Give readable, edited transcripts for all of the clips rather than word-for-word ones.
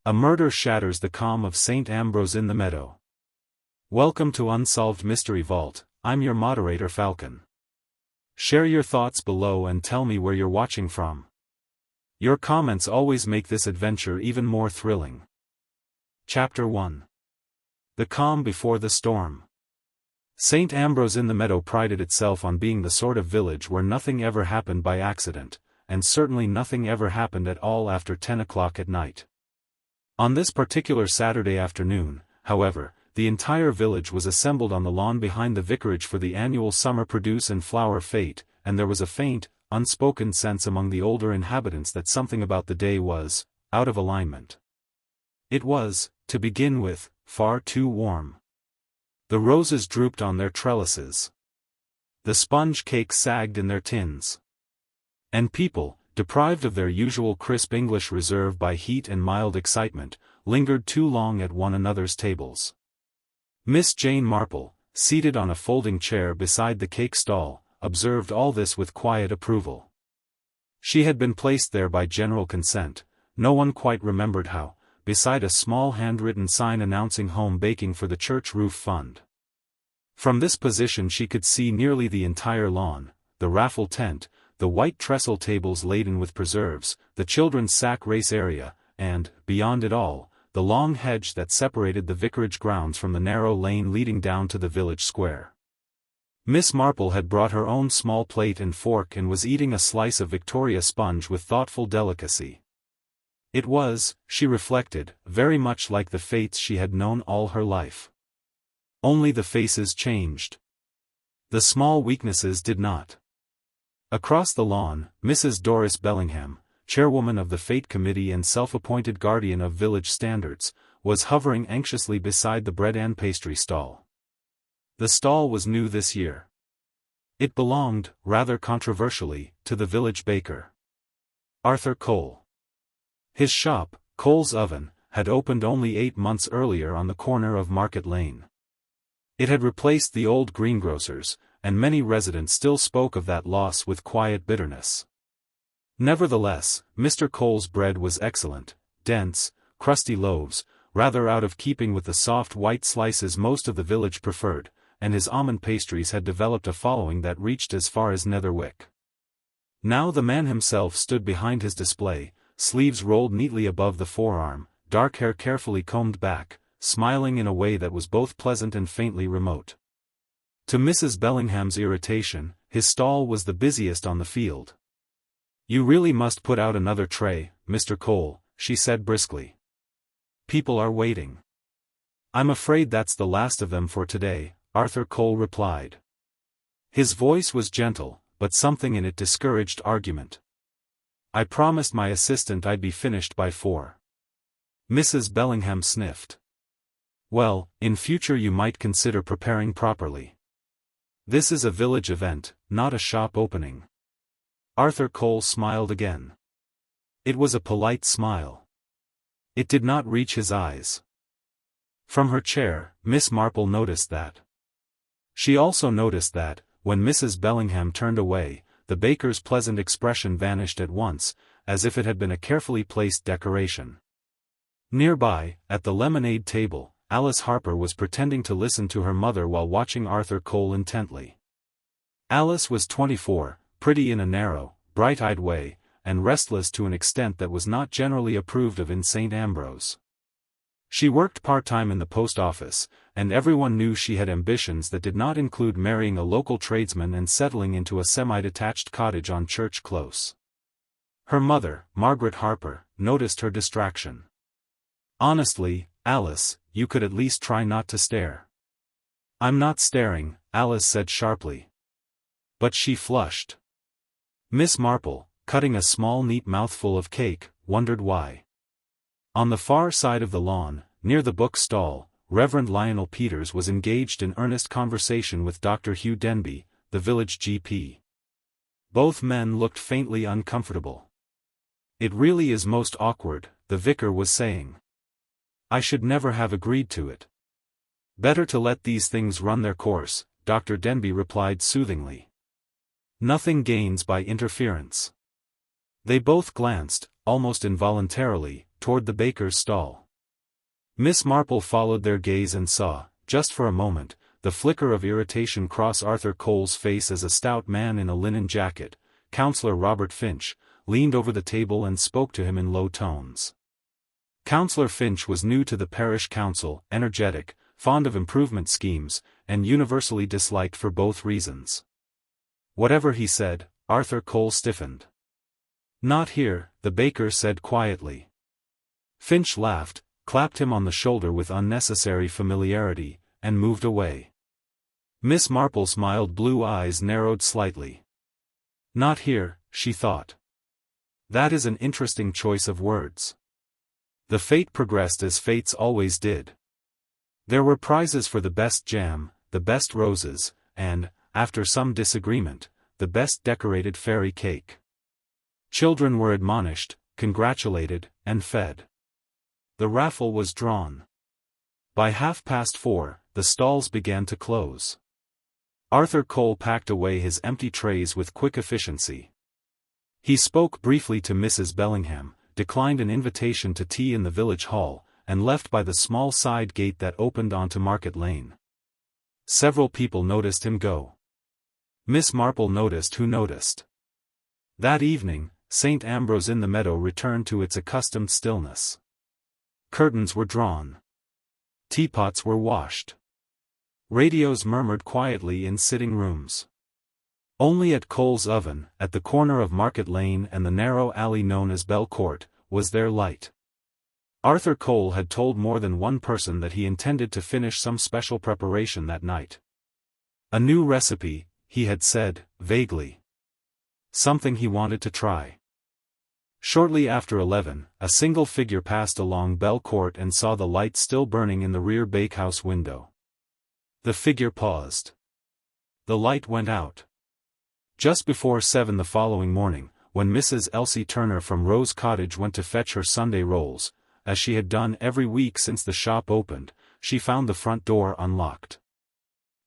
A murder shatters the calm of St. Ambrose in the Meadow. Welcome to Unsolved Mystery Vault. I'm your moderator Falcon. Share your thoughts below and tell me where you're watching from. Your comments always make this adventure even more thrilling. Chapter 1. The Calm Before the Storm. St. Ambrose in the Meadow prided itself on being the sort of village where nothing ever happened by accident, and certainly nothing ever happened at all after 10 o'clock at night. On this particular Saturday afternoon, however, the entire village was assembled on the lawn behind the vicarage for the annual summer produce and flower fete, and there was a faint, unspoken sense among the older inhabitants that something about the day was out of alignment. It was, to begin with, far too warm. The roses drooped on their trellises. The sponge cakes sagged in their tins. And people, deprived of their usual crisp English reserve by heat and mild excitement, lingered too long at one another's tables. Miss Jane Marple, seated on a folding chair beside the cake stall, observed all this with quiet approval. She had been placed there by general consent, no one quite remembered how, beside a small handwritten sign announcing home baking for the church roof fund. From this position she could see nearly the entire lawn, the raffle tent, the white trestle tables laden with preserves, the children's sack race area, and, beyond it all, the long hedge that separated the vicarage grounds from the narrow lane leading down to the village square. Miss Marple had brought her own small plate and fork and was eating a slice of Victoria sponge with thoughtful delicacy. It was, she reflected, very much like the fates she had known all her life. Only the faces changed. The small weaknesses did not. Across the lawn, Mrs. Doris Bellingham, chairwoman of the Fate Committee and self-appointed guardian of village standards, was hovering anxiously beside the bread and pastry stall. The stall was new this year. It belonged, rather controversially, to the village baker, Arthur Cole. His shop, Cole's Oven, had opened only 8 months earlier on the corner of Market Lane. It had replaced the old greengrocer's, and many residents still spoke of that loss with quiet bitterness. Nevertheless, Mr. Cole's bread was excellent, dense, crusty loaves, rather out of keeping with the soft white slices most of the village preferred, and his almond pastries had developed a following that reached as far as Netherwick. Now the man himself stood behind his display, sleeves rolled neatly above the forearm, dark hair carefully combed back, smiling in a way that was both pleasant and faintly remote. To Mrs. Bellingham's irritation, his stall was the busiest on the field. "You really must put out another tray, Mr. Cole," she said briskly. "People are waiting." "I'm afraid that's the last of them for today," Arthur Cole replied. His voice was gentle, but something in it discouraged argument. "I promised my assistant I'd be finished by 4. Mrs. Bellingham sniffed. "Well, in future you might consider preparing properly. This is a village event, not a shop opening." Arthur Cole smiled again. It was a polite smile. It did not reach his eyes. From her chair, Miss Marple noticed that. She also noticed that, when Mrs. Bellingham turned away, the baker's pleasant expression vanished at once, as if it had been a carefully placed decoration. Nearby, at the lemonade table, Alice Harper was pretending to listen to her mother while watching Arthur Cole intently. Alice was 24, pretty in a narrow, bright-eyed way, and restless to an extent that was not generally approved of in St. Ambrose. She worked part-time in the post office, and everyone knew she had ambitions that did not include marrying a local tradesman and settling into a semi-detached cottage on Church Close. Her mother, Margaret Harper, noticed her distraction. "Honestly, Alice, you could at least try not to stare." "I'm not staring," Alice said sharply. But she flushed. Miss Marple, cutting a small neat mouthful of cake, wondered why. On the far side of the lawn, near the book stall, Reverend Lionel Peters was engaged in earnest conversation with Dr. Hugh Denby, the village GP. Both men looked faintly uncomfortable. "It really is most awkward," the vicar was saying. "I should never have agreed to it." "Better to let these things run their course," Dr. Denby replied soothingly. "Nothing gains by interference." They both glanced, almost involuntarily, toward the baker's stall. Miss Marple followed their gaze and saw, just for a moment, the flicker of irritation cross Arthur Cole's face as a stout man in a linen jacket, Counselor Robert Finch, leaned over the table and spoke to him in low tones. Counselor Finch was new to the parish council, energetic, fond of improvement schemes, and universally disliked for both reasons. Whatever he said, Arthur Cole stiffened. "Not here," the baker said quietly. Finch laughed, clapped him on the shoulder with unnecessary familiarity, and moved away. Miss Marple's mild blue eyes narrowed slightly. "Not here," she thought. That is an interesting choice of words. The fete progressed as fates always did. There were prizes for the best jam, the best roses, and, after some disagreement, the best decorated fairy cake. Children were admonished, congratulated, and fed. The raffle was drawn. By 4:30, the stalls began to close. Arthur Cole packed away his empty trays with quick efficiency. He spoke briefly to Mrs. Bellingham, declined an invitation to tea in the village hall, and left by the small side gate that opened onto Market Lane. Several people noticed him go. Miss Marple noticed who noticed. That evening, St. Ambrose in the Meadow returned to its accustomed stillness. Curtains were drawn. Teapots were washed. Radios murmured quietly in sitting rooms. Only at Cole's oven, at the corner of Market Lane and the narrow alley known as Bell Court, was there light. Arthur Cole had told more than one person that he intended to finish some special preparation that night. A new recipe, he had said, vaguely. Something he wanted to try. Shortly after 11, a single figure passed along Bell Court and saw the light still burning in the rear bakehouse window. The figure paused. The light went out. Just before 7 the following morning, when Mrs. Elsie Turner from Rose Cottage went to fetch her Sunday rolls, as she had done every week since the shop opened, she found the front door unlocked.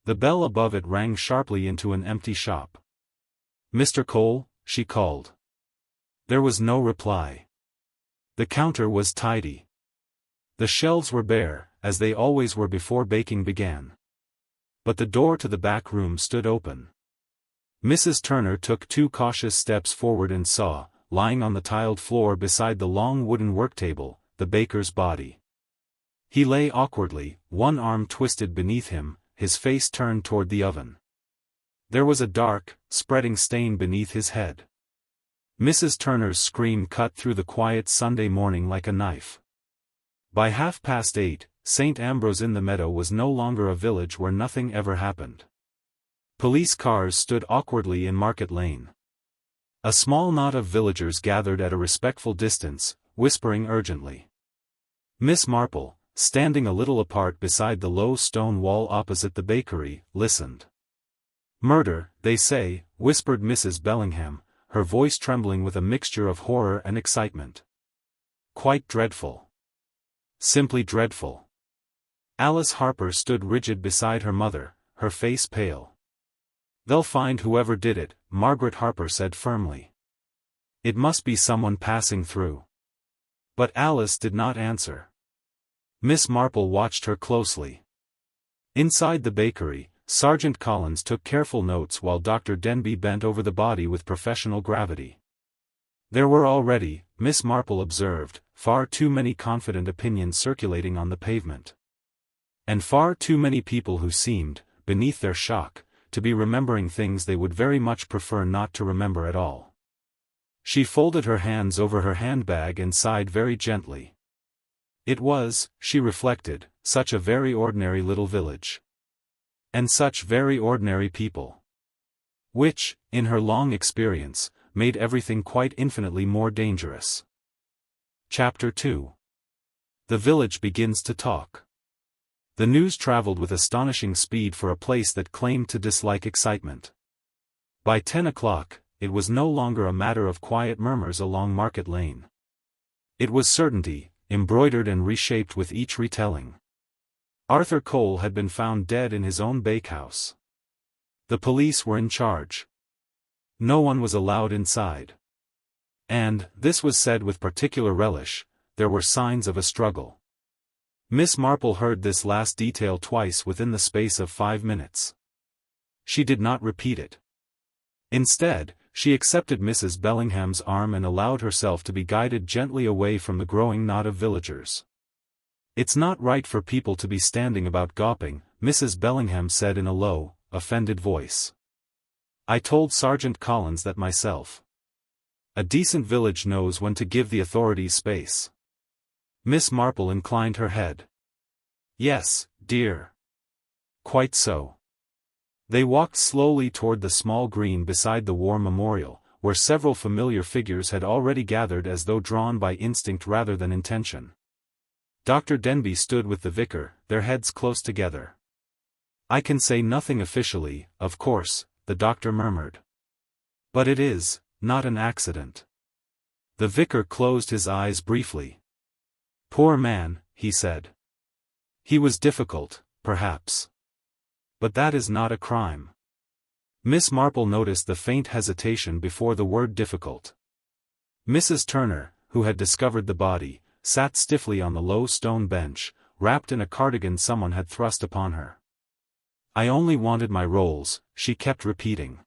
The bell above it rang sharply into an empty shop. "Mr. Cole?" she called. There was no reply. The counter was tidy. The shelves were bare, as they always were before baking began. But the door to the back room stood open. Mrs. Turner took 2 cautious steps forward and saw, lying on the tiled floor beside the long wooden worktable, the baker's body. He lay awkwardly, one arm twisted beneath him, his face turned toward the oven. There was a dark, spreading stain beneath his head. Mrs. Turner's scream cut through the quiet Sunday morning like a knife. By 8:30, St. Ambrose in the Meadow was no longer a village where nothing ever happened. Police cars stood awkwardly in Market Lane. A small knot of villagers gathered at a respectful distance, whispering urgently. Miss Marple, standing a little apart beside the low stone wall opposite the bakery, listened. "Murder, they say," whispered Mrs. Bellingham, her voice trembling with a mixture of horror and excitement. "Quite dreadful. Simply dreadful." Alice Harper stood rigid beside her mother, her face pale. "They'll find whoever did it," Margaret Harper said firmly. "It must be someone passing through." But Alice did not answer. Miss Marple watched her closely. Inside the bakery, Sergeant Collins took careful notes while Dr. Denby bent over the body with professional gravity. There were already, Miss Marple observed, far too many confident opinions circulating on the pavement. And far too many people who seemed, beneath their shock, to be remembering things they would very much prefer not to remember at all. She folded her hands over her handbag and sighed very gently. It was, she reflected, such a very ordinary little village. And such very ordinary people. Which, in her long experience, made everything quite infinitely more dangerous. Chapter 2. The village begins to talk. The news traveled with astonishing speed for a place that claimed to dislike excitement. By 10 o'clock, it was no longer a matter of quiet murmurs along Market Lane. It was certainty, embroidered and reshaped with each retelling. Arthur Cole had been found dead in his own bakehouse. The police were in charge. No one was allowed inside. And, this was said with particular relish, there were signs of a struggle. Miss Marple heard this last detail twice within the space of 5 minutes. She did not repeat it. Instead, she accepted Mrs. Bellingham's arm and allowed herself to be guided gently away from the growing knot of villagers. "It's not right for people to be standing about gawping," Mrs. Bellingham said in a low, offended voice. "I told Sergeant Collins that myself. A decent village knows when to give the authorities space." Miss Marple inclined her head. "Yes, dear. Quite so." They walked slowly toward the small green beside the war memorial, where several familiar figures had already gathered as though drawn by instinct rather than intention. Dr. Denby stood with the vicar, their heads close together. "I can say nothing officially, of course," the doctor murmured. "But it is not an accident." The vicar closed his eyes briefly. "Poor man," he said. "He was difficult, perhaps. But that is not a crime." Miss Marple noticed the faint hesitation before the word difficult. Mrs. Turner, who had discovered the body, sat stiffly on the low stone bench, wrapped in a cardigan someone had thrust upon her. "I only wanted my rolls," she kept repeating.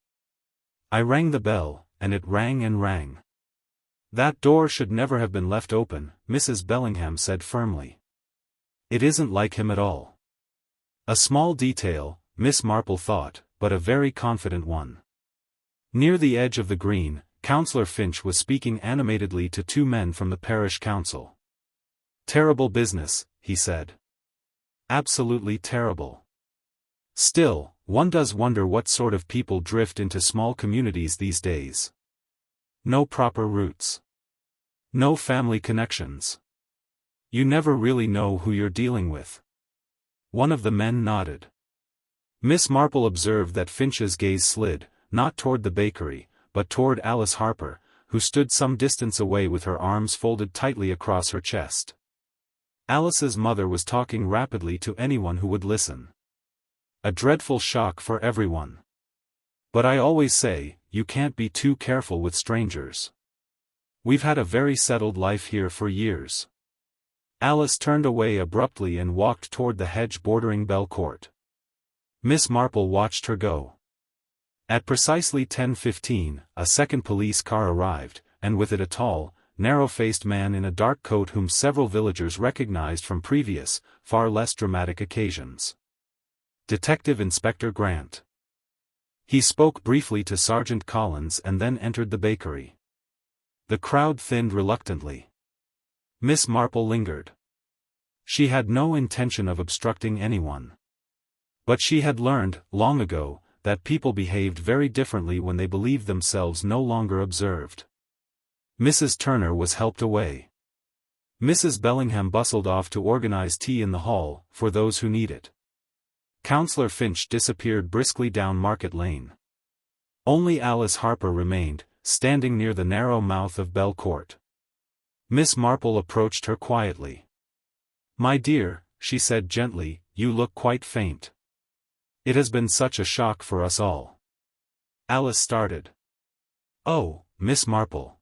"I rang the bell, and it rang and rang." "That door should never have been left open," Mrs. Bellingham said firmly. "It isn't like him at all." A small detail, Miss Marple thought, but a very confident one. Near the edge of the green, Councillor Finch was speaking animatedly to 2 men from the parish council. "Terrible business," he said. "Absolutely terrible. Still, one does wonder what sort of people drift into small communities these days. No proper roots. No family connections. You never really know who you're dealing with." One of the men nodded. Miss Marple observed that Finch's gaze slid, not toward the bakery, but toward Alice Harper, who stood some distance away with her arms folded tightly across her chest. Alice's mother was talking rapidly to anyone who would listen. A dreadful shock for everyone. "But I always say, you can't be too careful with strangers. We've had a very settled life here for years." Alice turned away abruptly and walked toward the hedge bordering Bell Court. Miss Marple watched her go. At precisely 10:15, a second police car arrived, and with it a tall, narrow-faced man in a dark coat whom several villagers recognized from previous, far less dramatic occasions. Detective Inspector Grant. He spoke briefly to Sergeant Collins and then entered the bakery. The crowd thinned reluctantly. Miss Marple lingered. She had no intention of obstructing anyone. But she had learned, long ago, that people behaved very differently when they believed themselves no longer observed. Mrs. Turner was helped away. Mrs. Bellingham bustled off to organize tea in the hall, for those who need it. Councillor Finch disappeared briskly down Market Lane. Only Alice Harper remained, standing near the narrow mouth of Bell Court. Miss Marple approached her quietly. "My dear," she said gently, "you look quite faint. It has been such a shock for us all." Alice started. "Oh, Miss Marple.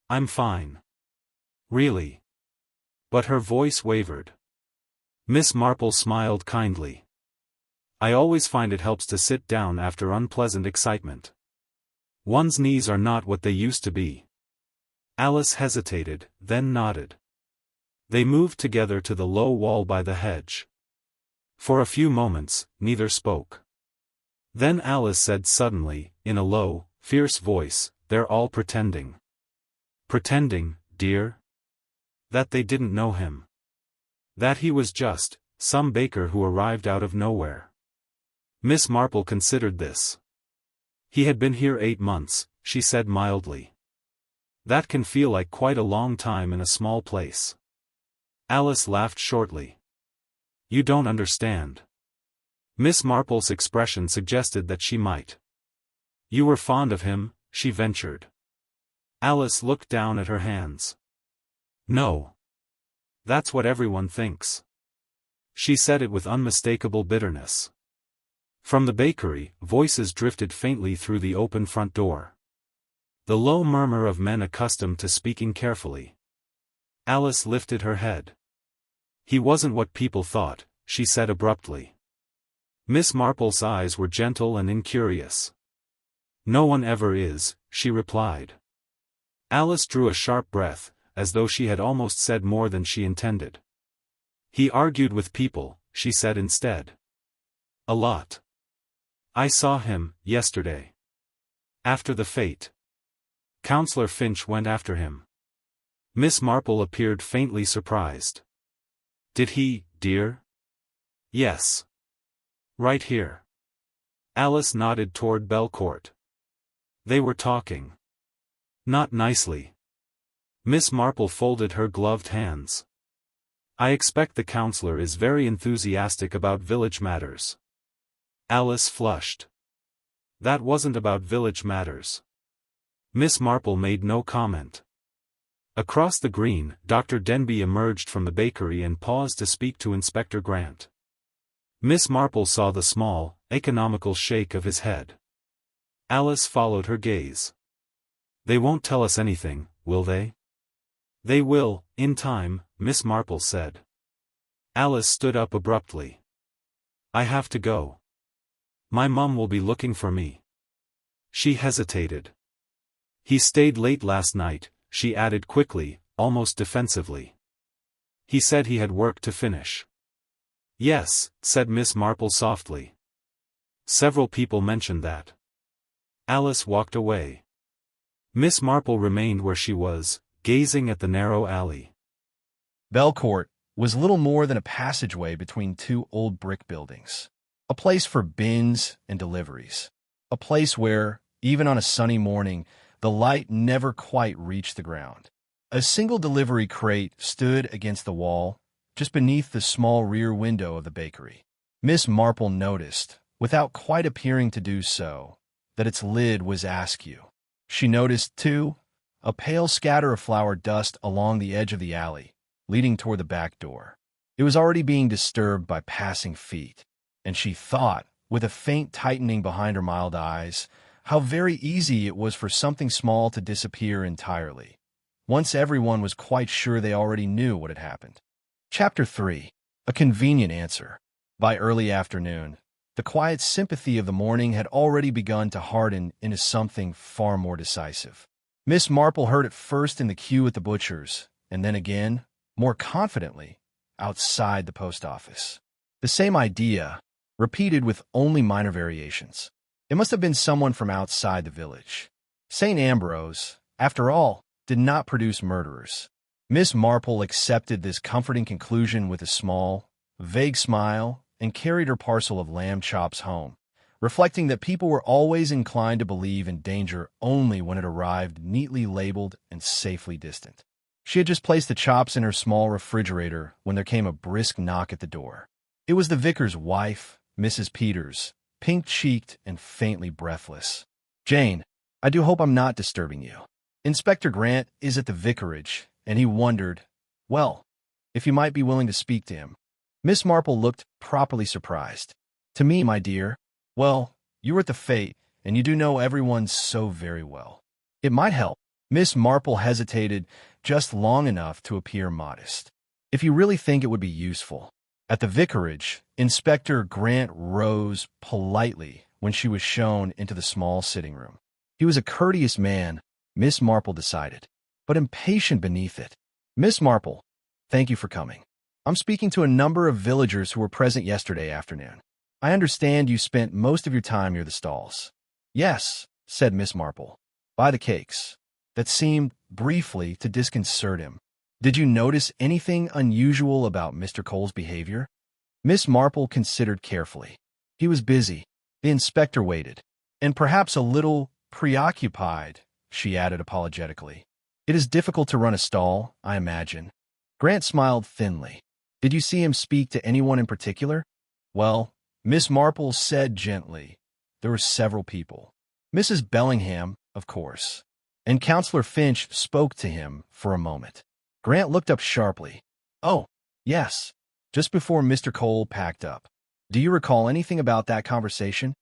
I'm fine. Really." But her voice wavered. Miss Marple smiled kindly. "I always find it helps to sit down after unpleasant excitement. One's knees are not what they used to be." Alice hesitated, then nodded. They moved together to the low wall by the hedge. For a few moments, neither spoke. Then Alice said suddenly, in a low, fierce voice, "They're all pretending." "Pretending, dear?" "That they didn't know him. That he was just some baker who arrived out of nowhere." Miss Marple considered this. "He had been here 8 months, she said mildly. That can feel like quite a long time in a small place." Alice laughed shortly. "You don't understand." Miss Marple's expression suggested that she might. "You were fond of him," she ventured. Alice looked down at her hands. "No. That's what everyone thinks." She said it with unmistakable bitterness. From the bakery, voices drifted faintly through the open front door. The low murmur of men accustomed to speaking carefully. Alice lifted her head. He wasn't what people thought, she said abruptly. Miss Marple's eyes were gentle and incurious. No one ever is, she replied. Alice drew a sharp breath, as though she had almost said more than she intended. He argued with people, she said instead. A lot. I saw him, yesterday. After the fete. Counselor Finch went after him. Miss Marple appeared faintly surprised. Did he, dear? Yes. Right here. Alice nodded toward Belcourt. They were talking. Not nicely. Miss Marple folded her gloved hands. I expect the counselor is very enthusiastic about village matters. Alice flushed. That wasn't about village matters. Miss Marple made no comment. Across the green, Dr. Denby emerged from the bakery and paused to speak to Inspector Grant. Miss Marple saw the small, economical shake of his head. Alice followed her gaze. They won't tell us anything, will they? They will, in time, Miss Marple said. Alice stood up abruptly. I have to go. My mum will be looking for me. She hesitated. He stayed late last night, she added quickly, almost defensively. He said he had work to finish. Yes, said Miss Marple softly. Several people mentioned that. Alice walked away. Miss Marple remained where she was, gazing at the narrow alley. Belcourt was little more than a passageway between two old brick buildings. A place for bins and deliveries. A place where, even on a sunny morning, the light never quite reached the ground. A single delivery crate stood against the wall, just beneath the small rear window of the bakery. Miss Marple noticed, without quite appearing to do so, that its lid was askew. She noticed, too, a pale scatter of flour dust along the edge of the alley, leading toward the back door. It was already being disturbed by passing feet, and she thought, with a faint tightening behind her mild eyes, how very easy it was for something small to disappear entirely, once everyone was quite sure they already knew what had happened. Chapter 3. A Convenient Answer. By early afternoon, the quiet sympathy of the morning had already begun to harden into something far more decisive. Miss Marple heard it first in the queue at the butcher's, and then again, more confidently, outside the post office. The same idea, repeated with only minor variations. It must have been someone from outside the village. St. Ambrose, after all, did not produce murderers. Miss Marple accepted this comforting conclusion with a small, vague smile and carried her parcel of lamb chops home, reflecting that people were always inclined to believe in danger only when it arrived neatly labeled and safely distant. She had just placed the chops in her small refrigerator when there came a brisk knock at the door. It was the vicar's wife, Mrs. Peters, pink-cheeked and faintly breathless. "Jane, I do hope I'm not disturbing you. Inspector Grant is at the vicarage, and he wondered, well, if you might be willing to speak to him." Miss Marple looked properly surprised. "To me, my dear. Well, you were at the fete, and you do know everyone so very well. It might help." Miss Marple hesitated just long enough to appear modest. "If you really think it would be useful." At the vicarage, Inspector Grant rose politely when she was shown into the small sitting room. He was a courteous man, Miss Marple decided, but impatient beneath it. "Miss Marple, thank you for coming. I'm speaking to a number of villagers who were present yesterday afternoon. I understand you spent most of your time near the stalls." "Yes," said Miss Marple, "by the cakes." That seemed, briefly, to disconcert him. "Did you notice anything unusual about Mr. Cole's behavior?" Miss Marple considered carefully. He was busy. The inspector waited. "And perhaps a little preoccupied," she added apologetically. "It is difficult to run a stall, I imagine." Grant smiled thinly. "Did you see him speak to anyone in particular?" "Well," Miss Marple said gently, "there were several people. Mrs. Bellingham, of course. And Counselor Finch spoke to him for a moment." Grant looked up sharply. "Oh, yes, just before Mr. Cole packed up. Do you recall anything about that conversation?"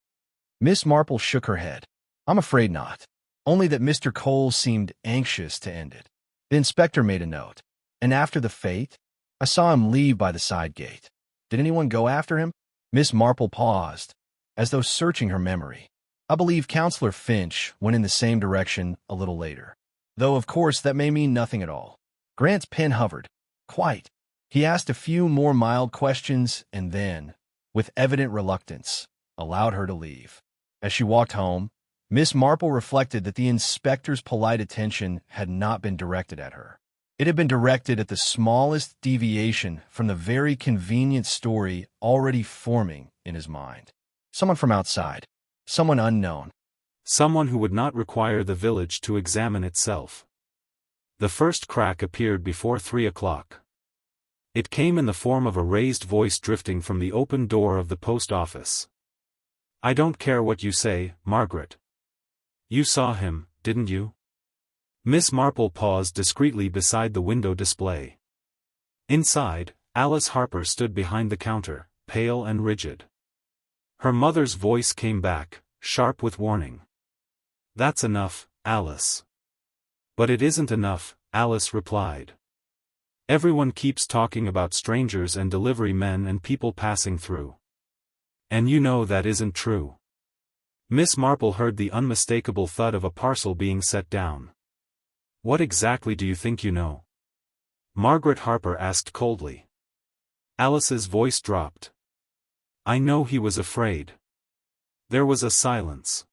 Miss Marple shook her head. "I'm afraid not. Only that Mr. Cole seemed anxious to end it." The inspector made a note. And after the fete? I saw him leave by the side gate. Did anyone go after him? Miss Marple paused, as though searching her memory. I believe Counselor Finch went in the same direction a little later. Though, of course, that may mean nothing at all. Grant's pen hovered. Quite. He asked a few more mild questions and then, with evident reluctance, allowed her to leave. As she walked home, Miss Marple reflected that the inspector's polite attention had not been directed at her. It had been directed at the smallest deviation from the very convenient story already forming in his mind. Someone from outside. Someone unknown. Someone who would not require the village to examine itself. The first crack appeared before 3 o'clock. It came in the form of a raised voice drifting from the open door of the post office. "I don't care what you say, Margaret. You saw him, didn't you?" Miss Marple paused discreetly beside the window display. Inside, Alice Harper stood behind the counter, pale and rigid. Her mother's voice came back, sharp with warning. "That's enough, Alice." "But it isn't enough," Alice replied. "Everyone keeps talking about strangers and delivery men and people passing through. And you know that isn't true." Miss Marple heard the unmistakable thud of a parcel being set down. "What exactly do you think you know?" Margaret Harper asked coldly. Alice's voice dropped. "I know he was afraid." There was a silence.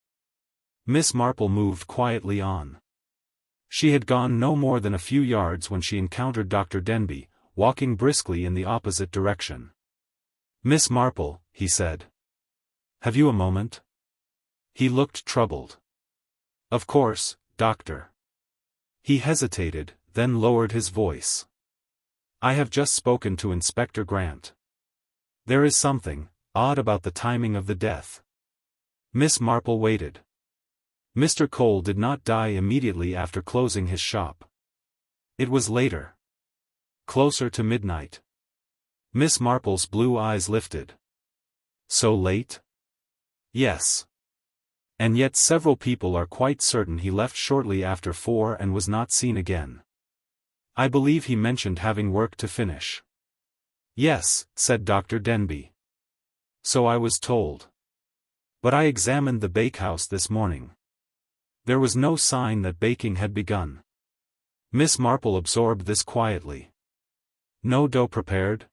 Miss Marple moved quietly on. She had gone no more than a few yards when she encountered Dr. Denby, walking briskly in the opposite direction. "Miss Marple," he said. "Have you a moment?" He looked troubled. "Of course, Doctor." He hesitated, then lowered his voice. "I have just spoken to Inspector Grant. There is something odd about the timing of the death." Miss Marple waited. Mr. Cole did not die immediately after closing his shop. It was later. Closer to midnight. Miss Marple's blue eyes lifted. "So late?" "Yes. And yet several people are quite certain he left shortly after 4 and was not seen again. I believe he mentioned having work to finish." "Yes," said Dr. Denby. "So I was told. But I examined the bakehouse this morning. There was no sign that baking had begun." Miss Marple absorbed this quietly. "No dough prepared?"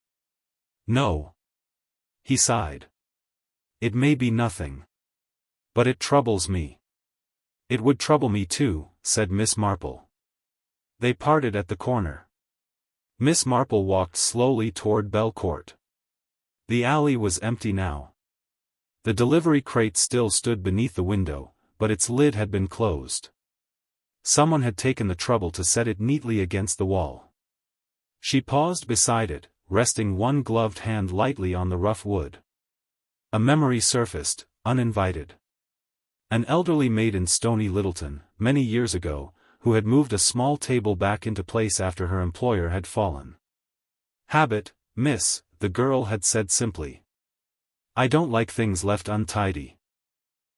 "No." He sighed. "It may be nothing. But it troubles me." "It would trouble me too," said Miss Marple. They parted at the corner. Miss Marple walked slowly toward Belcourt. The alley was empty now. The delivery crate still stood beneath the window, but its lid had been closed. Someone had taken the trouble to set it neatly against the wall. She paused beside it, resting one gloved hand lightly on the rough wood. A memory surfaced, uninvited. An elderly maid in Stony Littleton, many years ago, who had moved a small table back into place after her employer had fallen. "Habit, miss," the girl had said simply. "I don't like things left untidy."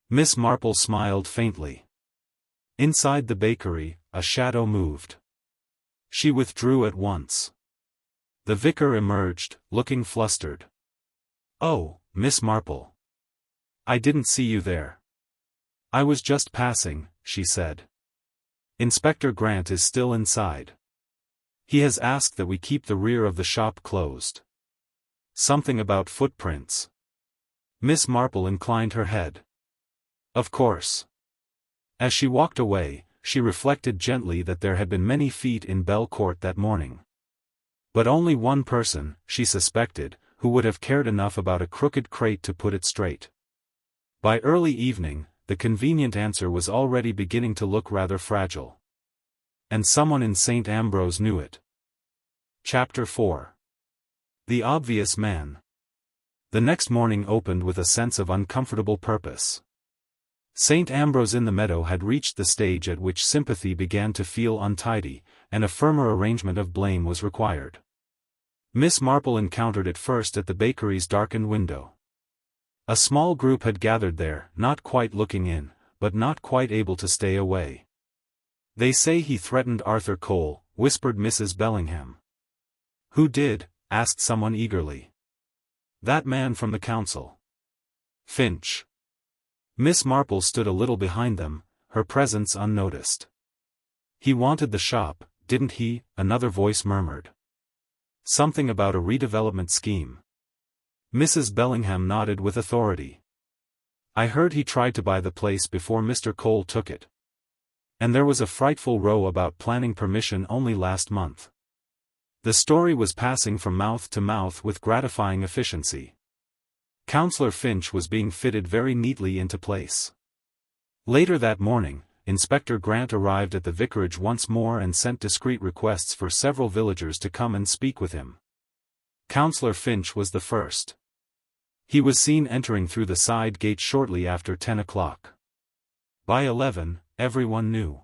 Miss Marple smiled faintly. Inside the bakery, a shadow moved. She withdrew at once. The vicar emerged, looking flustered. "Oh, Miss Marple. I didn't see you there." "I was just passing," she said. "Inspector Grant is still inside. He has asked that we keep the rear of the shop closed." "Something about footprints." Miss Marple inclined her head. "Of course." As she walked away, she reflected gently that there had been many feet in Belcourt that morning. But only one person, she suspected, who would have cared enough about a crooked crate to put it straight. By early evening, the convenient answer was already beginning to look rather fragile. And someone in St. Ambrose knew it. Chapter 4. The Obvious Man. The next morning opened with a sense of uncomfortable purpose. St. Ambrose in the Meadow had reached the stage at which sympathy began to feel untidy, and a firmer arrangement of blame was required. Miss Marple encountered it first at the bakery's darkened window. A small group had gathered there, not quite looking in, but not quite able to stay away. "They say he threatened Arthur Cole," whispered Mrs. Bellingham. Who did? Asked someone eagerly. That man from the council. Finch. Miss Marple stood a little behind them, her presence unnoticed. He wanted the shop, didn't he? Another voice murmured. Something about a redevelopment scheme. Mrs. Bellingham nodded with authority. I heard he tried to buy the place before Mr. Cole took it. And there was a frightful row about planning permission only last month. The story was passing from mouth to mouth with gratifying efficiency. Counselor Finch was being fitted very neatly into place. Later that morning, Inspector Grant arrived at the vicarage once more and sent discreet requests for several villagers to come and speak with him. Counselor Finch was the first. He was seen entering through the side gate shortly after 10 o'clock. By 11, everyone knew.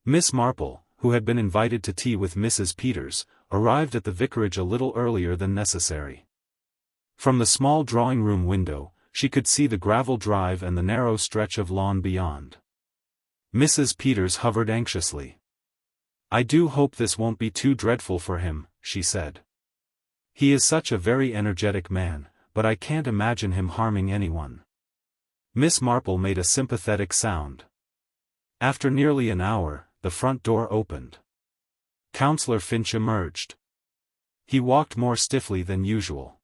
Miss Marple, who had been invited to tea with Mrs. Peters, arrived at the vicarage a little earlier than necessary. From the small drawing-room window, she could see the gravel drive and the narrow stretch of lawn beyond. Mrs. Peters hovered anxiously. I do hope this won't be too dreadful for him, she said. He is such a very energetic man, but I can't imagine him harming anyone. Miss Marple made a sympathetic sound. After nearly an hour, the front door opened. Counselor Finch emerged. He walked more stiffly than usual.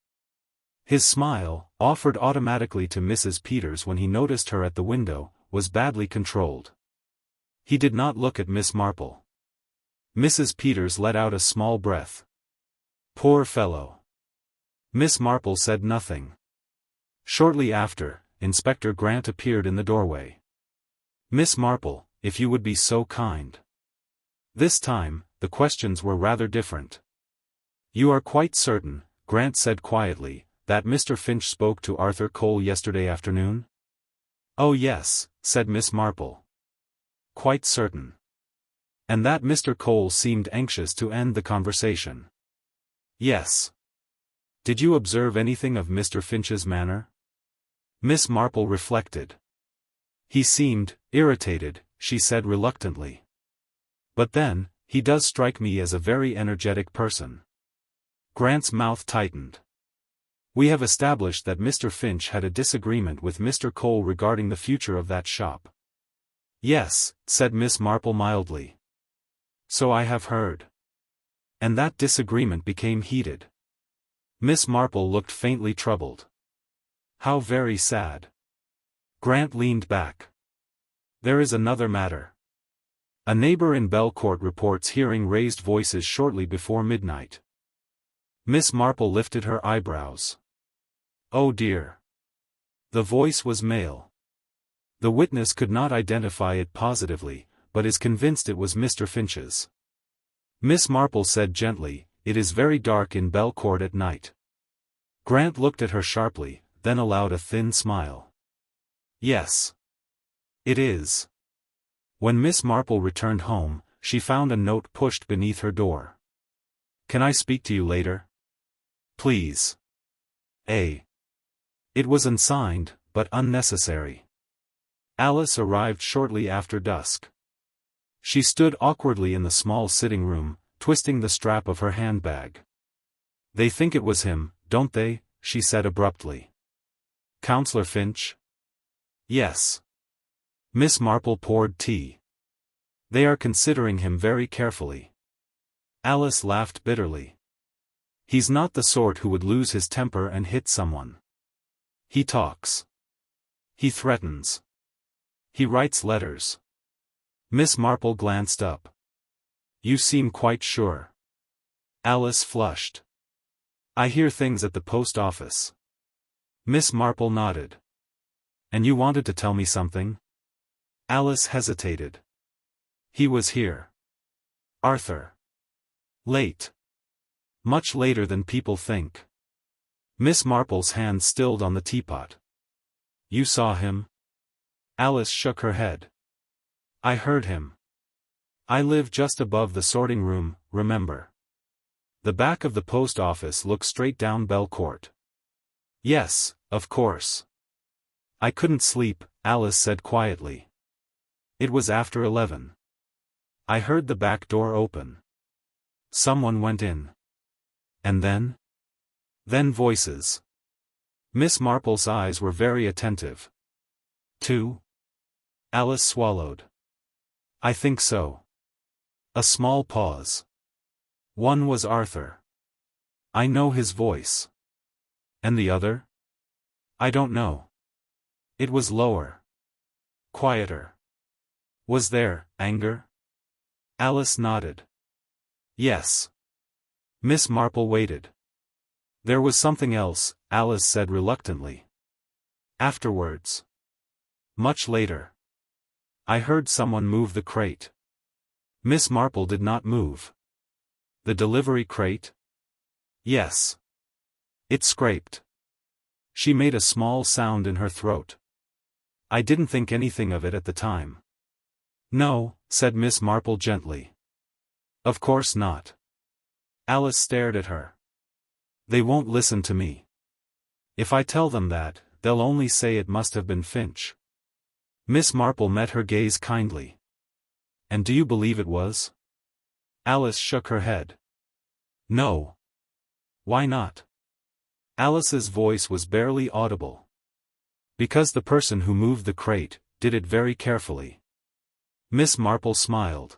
His smile, offered automatically to Mrs. Peters when he noticed her at the window, was badly controlled. He did not look at Miss Marple. Mrs. Peters let out a small breath. Poor fellow. Miss Marple said nothing. Shortly after, Inspector Grant appeared in the doorway. Miss Marple, if you would be so kind. This time, the questions were rather different. You are quite certain, Grant said quietly, that Mr. Finch spoke to Arthur Cole yesterday afternoon? Oh yes, said Miss Marple. Quite certain. And that Mr. Cole seemed anxious to end the conversation. Yes. Did you observe anything of Mr. Finch's manner? Miss Marple reflected. He seemed irritated, she said reluctantly. But then, he does strike me as a very energetic person. Grant's mouth tightened. We have established that Mr. Finch had a disagreement with Mr. Cole regarding the future of that shop. Yes, said Miss Marple mildly. So I have heard. And that disagreement became heated. Miss Marple looked faintly troubled. How very sad. Grant leaned back. There is another matter. A neighbor in Belcourt reports hearing raised voices shortly before midnight. Miss Marple lifted her eyebrows. Oh dear. The voice was male. The witness could not identify it positively, but is convinced it was Mr. Finch's. Miss Marple said gently, It is very dark in Belcourt at night. Grant looked at her sharply, then allowed a thin smile. Yes. It is. When Miss Marple returned home, she found a note pushed beneath her door. Can I speak to you later? Please. A. It was unsigned, but unnecessary. Alice arrived shortly after dusk. She stood awkwardly in the small sitting room, twisting the strap of her handbag. They think it was him, don't they? She said abruptly. Counselor Finch? Yes. Miss Marple poured tea. They are considering him very carefully. Alice laughed bitterly. He's not the sort who would lose his temper and hit someone. He talks. He threatens. He writes letters. Miss Marple glanced up. You seem quite sure. Alice flushed. I hear things at the post office. Miss Marple nodded. And you wanted to tell me something? Alice hesitated. He was here. Arthur. Late. Much later than people think. Miss Marple's hand stilled on the teapot. You saw him? Alice shook her head. I heard him. I live just above the sorting room, remember? The back of the post office looks straight down Belcourt. Yes, of course. I couldn't sleep, Alice said quietly. It was after 11. I heard the back door open. Someone went in. And then? Then voices. Miss Marple's eyes were very attentive. 2? Alice swallowed. I think so. A small pause. 1 was Arthur. I know his voice. And the other? I don't know. It was lower. Quieter. Was there anger? Alice nodded. Yes. Miss Marple waited. There was something else, Alice said reluctantly. Afterwards. Much later. I heard someone move the crate. Miss Marple did not move. The delivery crate? Yes. It scraped. She made a small sound in her throat. I didn't think anything of it at the time. No, said Miss Marple gently. Of course not. Alice stared at her. They won't listen to me. If I tell them that, they'll only say it must have been Finch. Miss Marple met her gaze kindly. And do you believe it was? Alice shook her head. No. Why not? Alice's voice was barely audible. Because the person who moved the crate did it very carefully. Miss Marple smiled.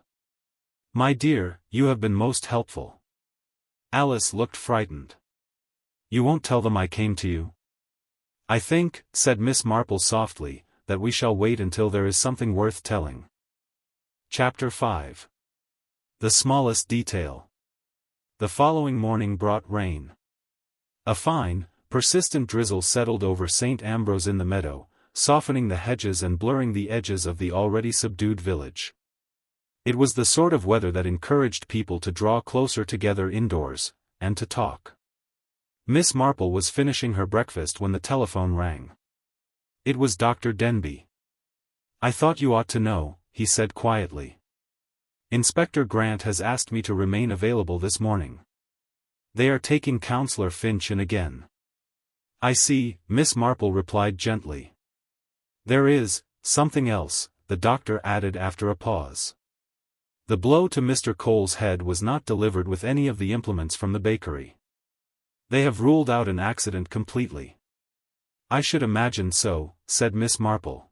My dear, you have been most helpful. Alice looked frightened. You won't tell them I came to you? I think, said Miss Marple softly, that we shall wait until there is something worth telling. Chapter 5. The smallest detail. The following morning brought rain. A fine, persistent drizzle settled over St. Ambrose in the meadow, softening the hedges and blurring the edges of the already subdued village. It was the sort of weather that encouraged people to draw closer together indoors, and to talk. Miss Marple was finishing her breakfast when the telephone rang. It was Dr. Denby. I thought you ought to know, he said quietly. Inspector Grant has asked me to remain available this morning. They are taking Counselor Finch in again. I see, Miss Marple replied gently. There is something else, the doctor added after a pause. The blow to Mr. Cole's head was not delivered with any of the implements from the bakery. They have ruled out an accident completely. I should imagine so, said Miss Marple.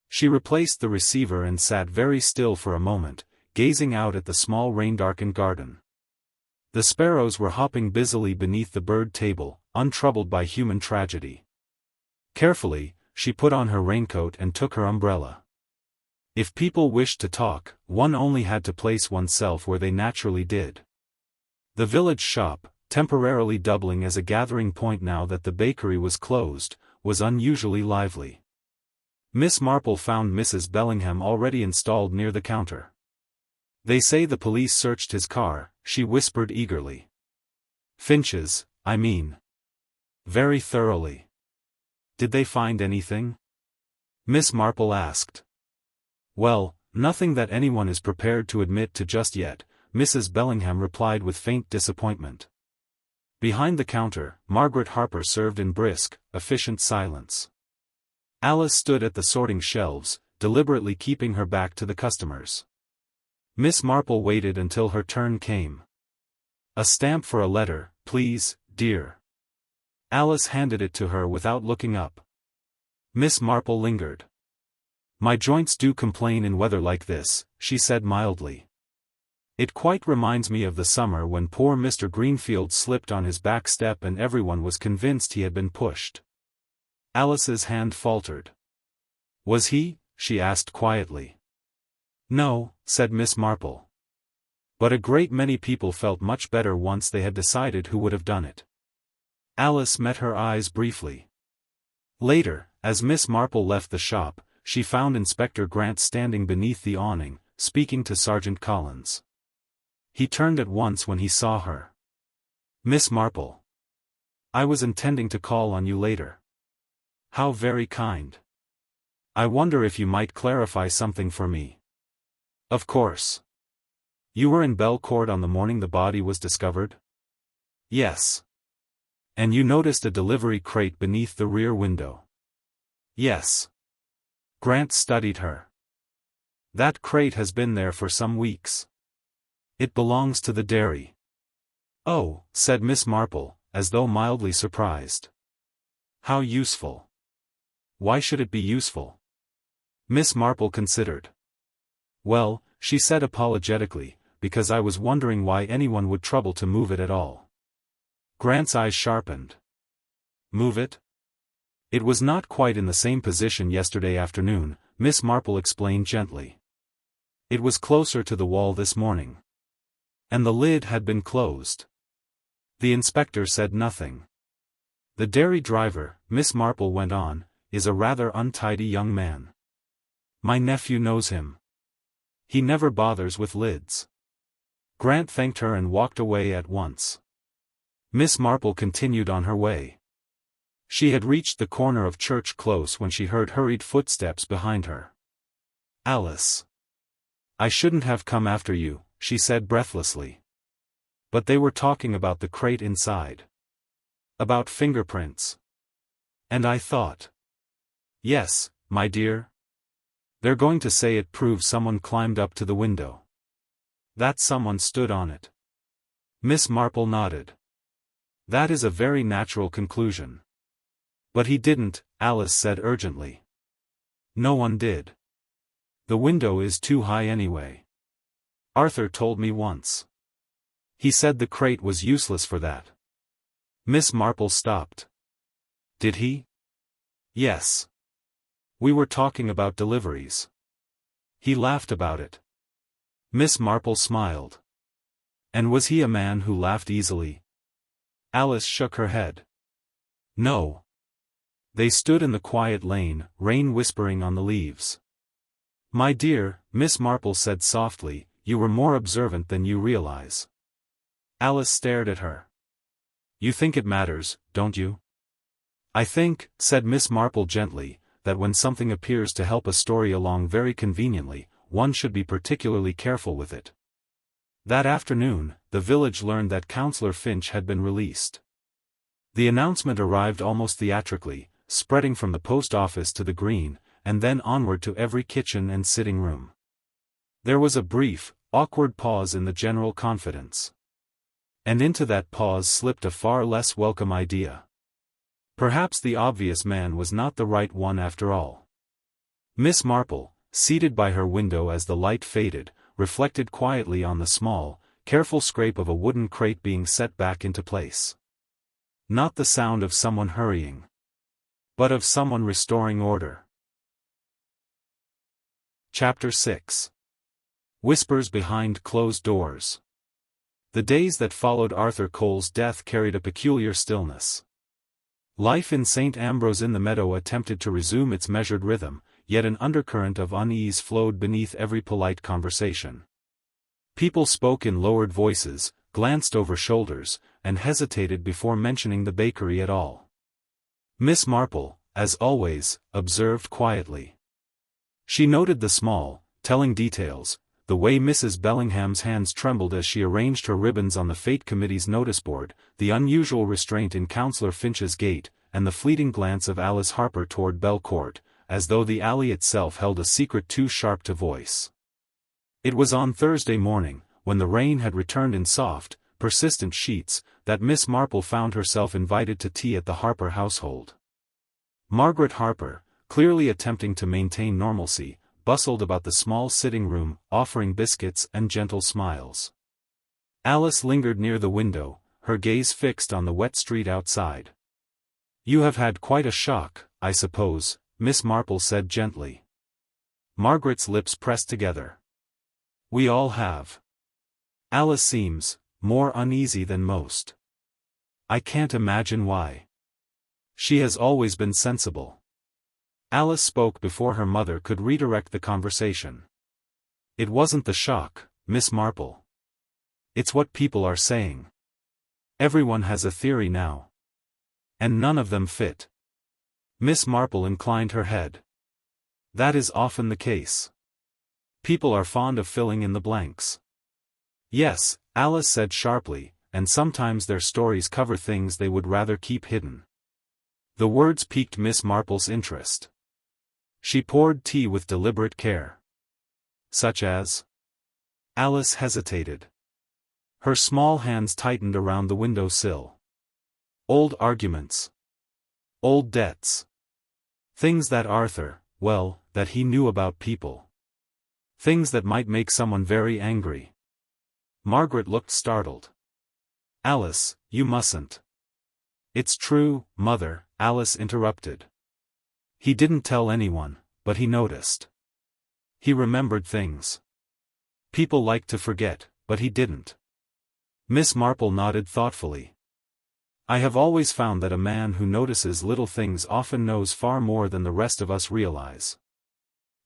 She replaced the receiver and sat very still for a moment, gazing out at the small rain-darkened garden. The sparrows were hopping busily beneath the bird table, untroubled by human tragedy. Carefully, she put on her raincoat and took her umbrella. If people wished to talk, one only had to place oneself where they naturally did. The village shop, temporarily doubling as a gathering point now that the bakery was closed, was unusually lively. Miss Marple found Mrs. Bellingham already installed near the counter. They say the police searched his car, she whispered eagerly. Finch's, I mean. Very thoroughly. Did they find anything? Miss Marple asked. Well, nothing that anyone is prepared to admit to just yet, Mrs. Bellingham replied with faint disappointment. Behind the counter, Margaret Harper served in brisk, efficient silence. Alice stood at the sorting shelves, deliberately keeping her back to the customers. Miss Marple waited until her turn came. A stamp for a letter, please, dear. Alice handed it to her without looking up. Miss Marple lingered. My joints do complain in weather like this, she said mildly. It quite reminds me of the summer when poor Mr. Greenfield slipped on his back step and everyone was convinced he had been pushed. Alice's hand faltered. Was he? She asked quietly. No, said Miss Marple. But a great many people felt much better once they had decided who would have done it. Alice met her eyes briefly. Later, as Miss Marple left the shop, she found Inspector Grant standing beneath the awning, speaking to Sergeant Collins. He turned at once when he saw her. Miss Marple. I was intending to call on you later. How very kind. I wonder if you might clarify something for me. Of course. You were in Belcourt on the morning the body was discovered? Yes. And you noticed a delivery crate beneath the rear window? Yes. Grant studied her. That crate has been there for some weeks. It belongs to the dairy. "Oh," said Miss Marple, as though mildly surprised. "How useful." "Why should it be useful?" Miss Marple considered. "Well," she said apologetically, "because I was wondering why anyone would trouble to move it at all." Grant's eyes sharpened. "Move it?" "It was not quite in the same position yesterday afternoon," Miss Marple explained gently. "It was closer to the wall this morning. And the lid had been closed." The inspector said nothing. "The dairy driver," Miss Marple went on, "is a rather untidy young man. My nephew knows him. He never bothers with lids." Grant thanked her and walked away at once. Miss Marple continued on her way. She had reached the corner of Church Close when she heard hurried footsteps behind her. "Alice. I shouldn't have come after you," she said breathlessly. But they were talking about the crate inside. About fingerprints. And I thought. "Yes, my dear. They're going to say it proves someone climbed up to the window. That someone stood on it." Miss Marple nodded. "That is a very natural conclusion." "But he didn't," Alice said urgently. "No one did. The window is too high anyway. Arthur told me once. He said the crate was useless for that." Miss Marple stopped. "Did he?" "Yes. We were talking about deliveries. He laughed about it." Miss Marple smiled. "And was he a man who laughed easily?" Alice shook her head. "No." They stood in the quiet lane, rain whispering on the leaves. "My dear," Miss Marple said softly, "you were more observant than you realize." Alice stared at her. "You think it matters, don't you?" "I think," said Miss Marple gently, "that when something appears to help a story along very conveniently, one should be particularly careful with it." That afternoon, the village learned that Counselor Finch had been released. The announcement arrived almost theatrically, spreading from the post office to the green, and then onward to every kitchen and sitting room. There was a brief, awkward pause in the general confidence. And into that pause slipped a far less welcome idea. Perhaps the obvious man was not the right one after all. Miss Marple, seated by her window as the light faded, reflected quietly on the small, careful scrape of a wooden crate being set back into place. Not the sound of someone hurrying, but of someone restoring order. Chapter 6. Whispers behind closed doors. The days that followed Arthur Cole's death carried a peculiar stillness. Life in St. Ambrose in the Meadow attempted to resume its measured rhythm, yet an undercurrent of unease flowed beneath every polite conversation. People spoke in lowered voices, glanced over shoulders, and hesitated before mentioning the bakery at all. Miss Marple, as always, observed quietly. She noted the small, telling details, the way Mrs. Bellingham's hands trembled as she arranged her ribbons on the Fate Committee's notice board, the unusual restraint in Counselor Finch's gait, and the fleeting glance of Alice Harper toward Bell Court, as though the alley itself held a secret too sharp to voice. It was on Thursday morning, when the rain had returned in soft, persistent sheets, that Miss Marple found herself invited to tea at the Harper household. Margaret Harper, clearly attempting to maintain normalcy, bustled about the small sitting room, offering biscuits and gentle smiles. Alice lingered near the window, her gaze fixed on the wet street outside. "You have had quite a shock, I suppose," Miss Marple said gently. Margaret's lips pressed together. "We all have." Alice seems more uneasy than most. "I can't imagine why. She has always been sensible." Alice spoke before her mother could redirect the conversation. "It wasn't the shock, Miss Marple. It's what people are saying. Everyone has a theory now. And none of them fit." Miss Marple inclined her head. "That is often the case. People are fond of filling in the blanks." "Yes," Alice said sharply, "and sometimes their stories cover things they would rather keep hidden." The words piqued Miss Marple's interest. She poured tea with deliberate care. "Such as?" Alice hesitated. Her small hands tightened around the window sill. Old arguments. Old debts. Things that that he knew about people. Things that might make someone very angry. Margaret looked startled. Alice, you mustn't. It's true, Mother, Alice interrupted. He didn't tell anyone, but he noticed. He remembered things. People like to forget, but he didn't. Miss Marple nodded thoughtfully. I have always found that a man who notices little things often knows far more than the rest of us realize.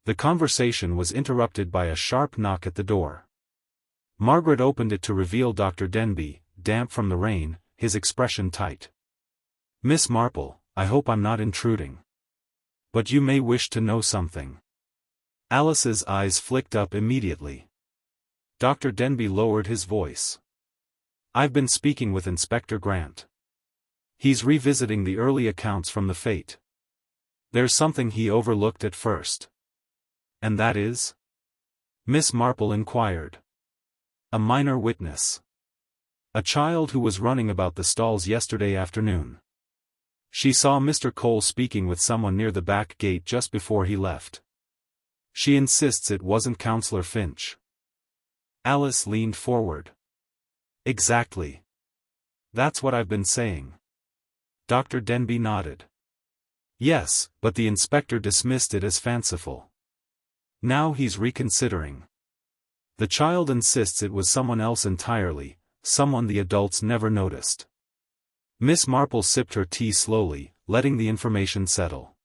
The conversation was interrupted by a sharp knock at the door. Margaret opened it to reveal Dr. Denby, damp from the rain, his expression tight. Miss Marple, I hope I'm not intruding. But you may wish to know something. Alice's eyes flicked up immediately. Dr. Denby lowered his voice. I've been speaking with Inspector Grant. He's revisiting the early accounts from the fete. There's something he overlooked at first. And that is? Miss Marple inquired. A minor witness. A child who was running about the stalls yesterday afternoon. She saw Mr. Cole speaking with someone near the back gate just before he left. She insists it wasn't Counselor Finch. Alice leaned forward. Exactly. That's what I've been saying. Dr. Denby nodded. Yes, but the inspector dismissed it as fanciful. Now he's reconsidering. The child insists it was someone else entirely, someone the adults never noticed. Miss Marple sipped her tea slowly, letting the information settle.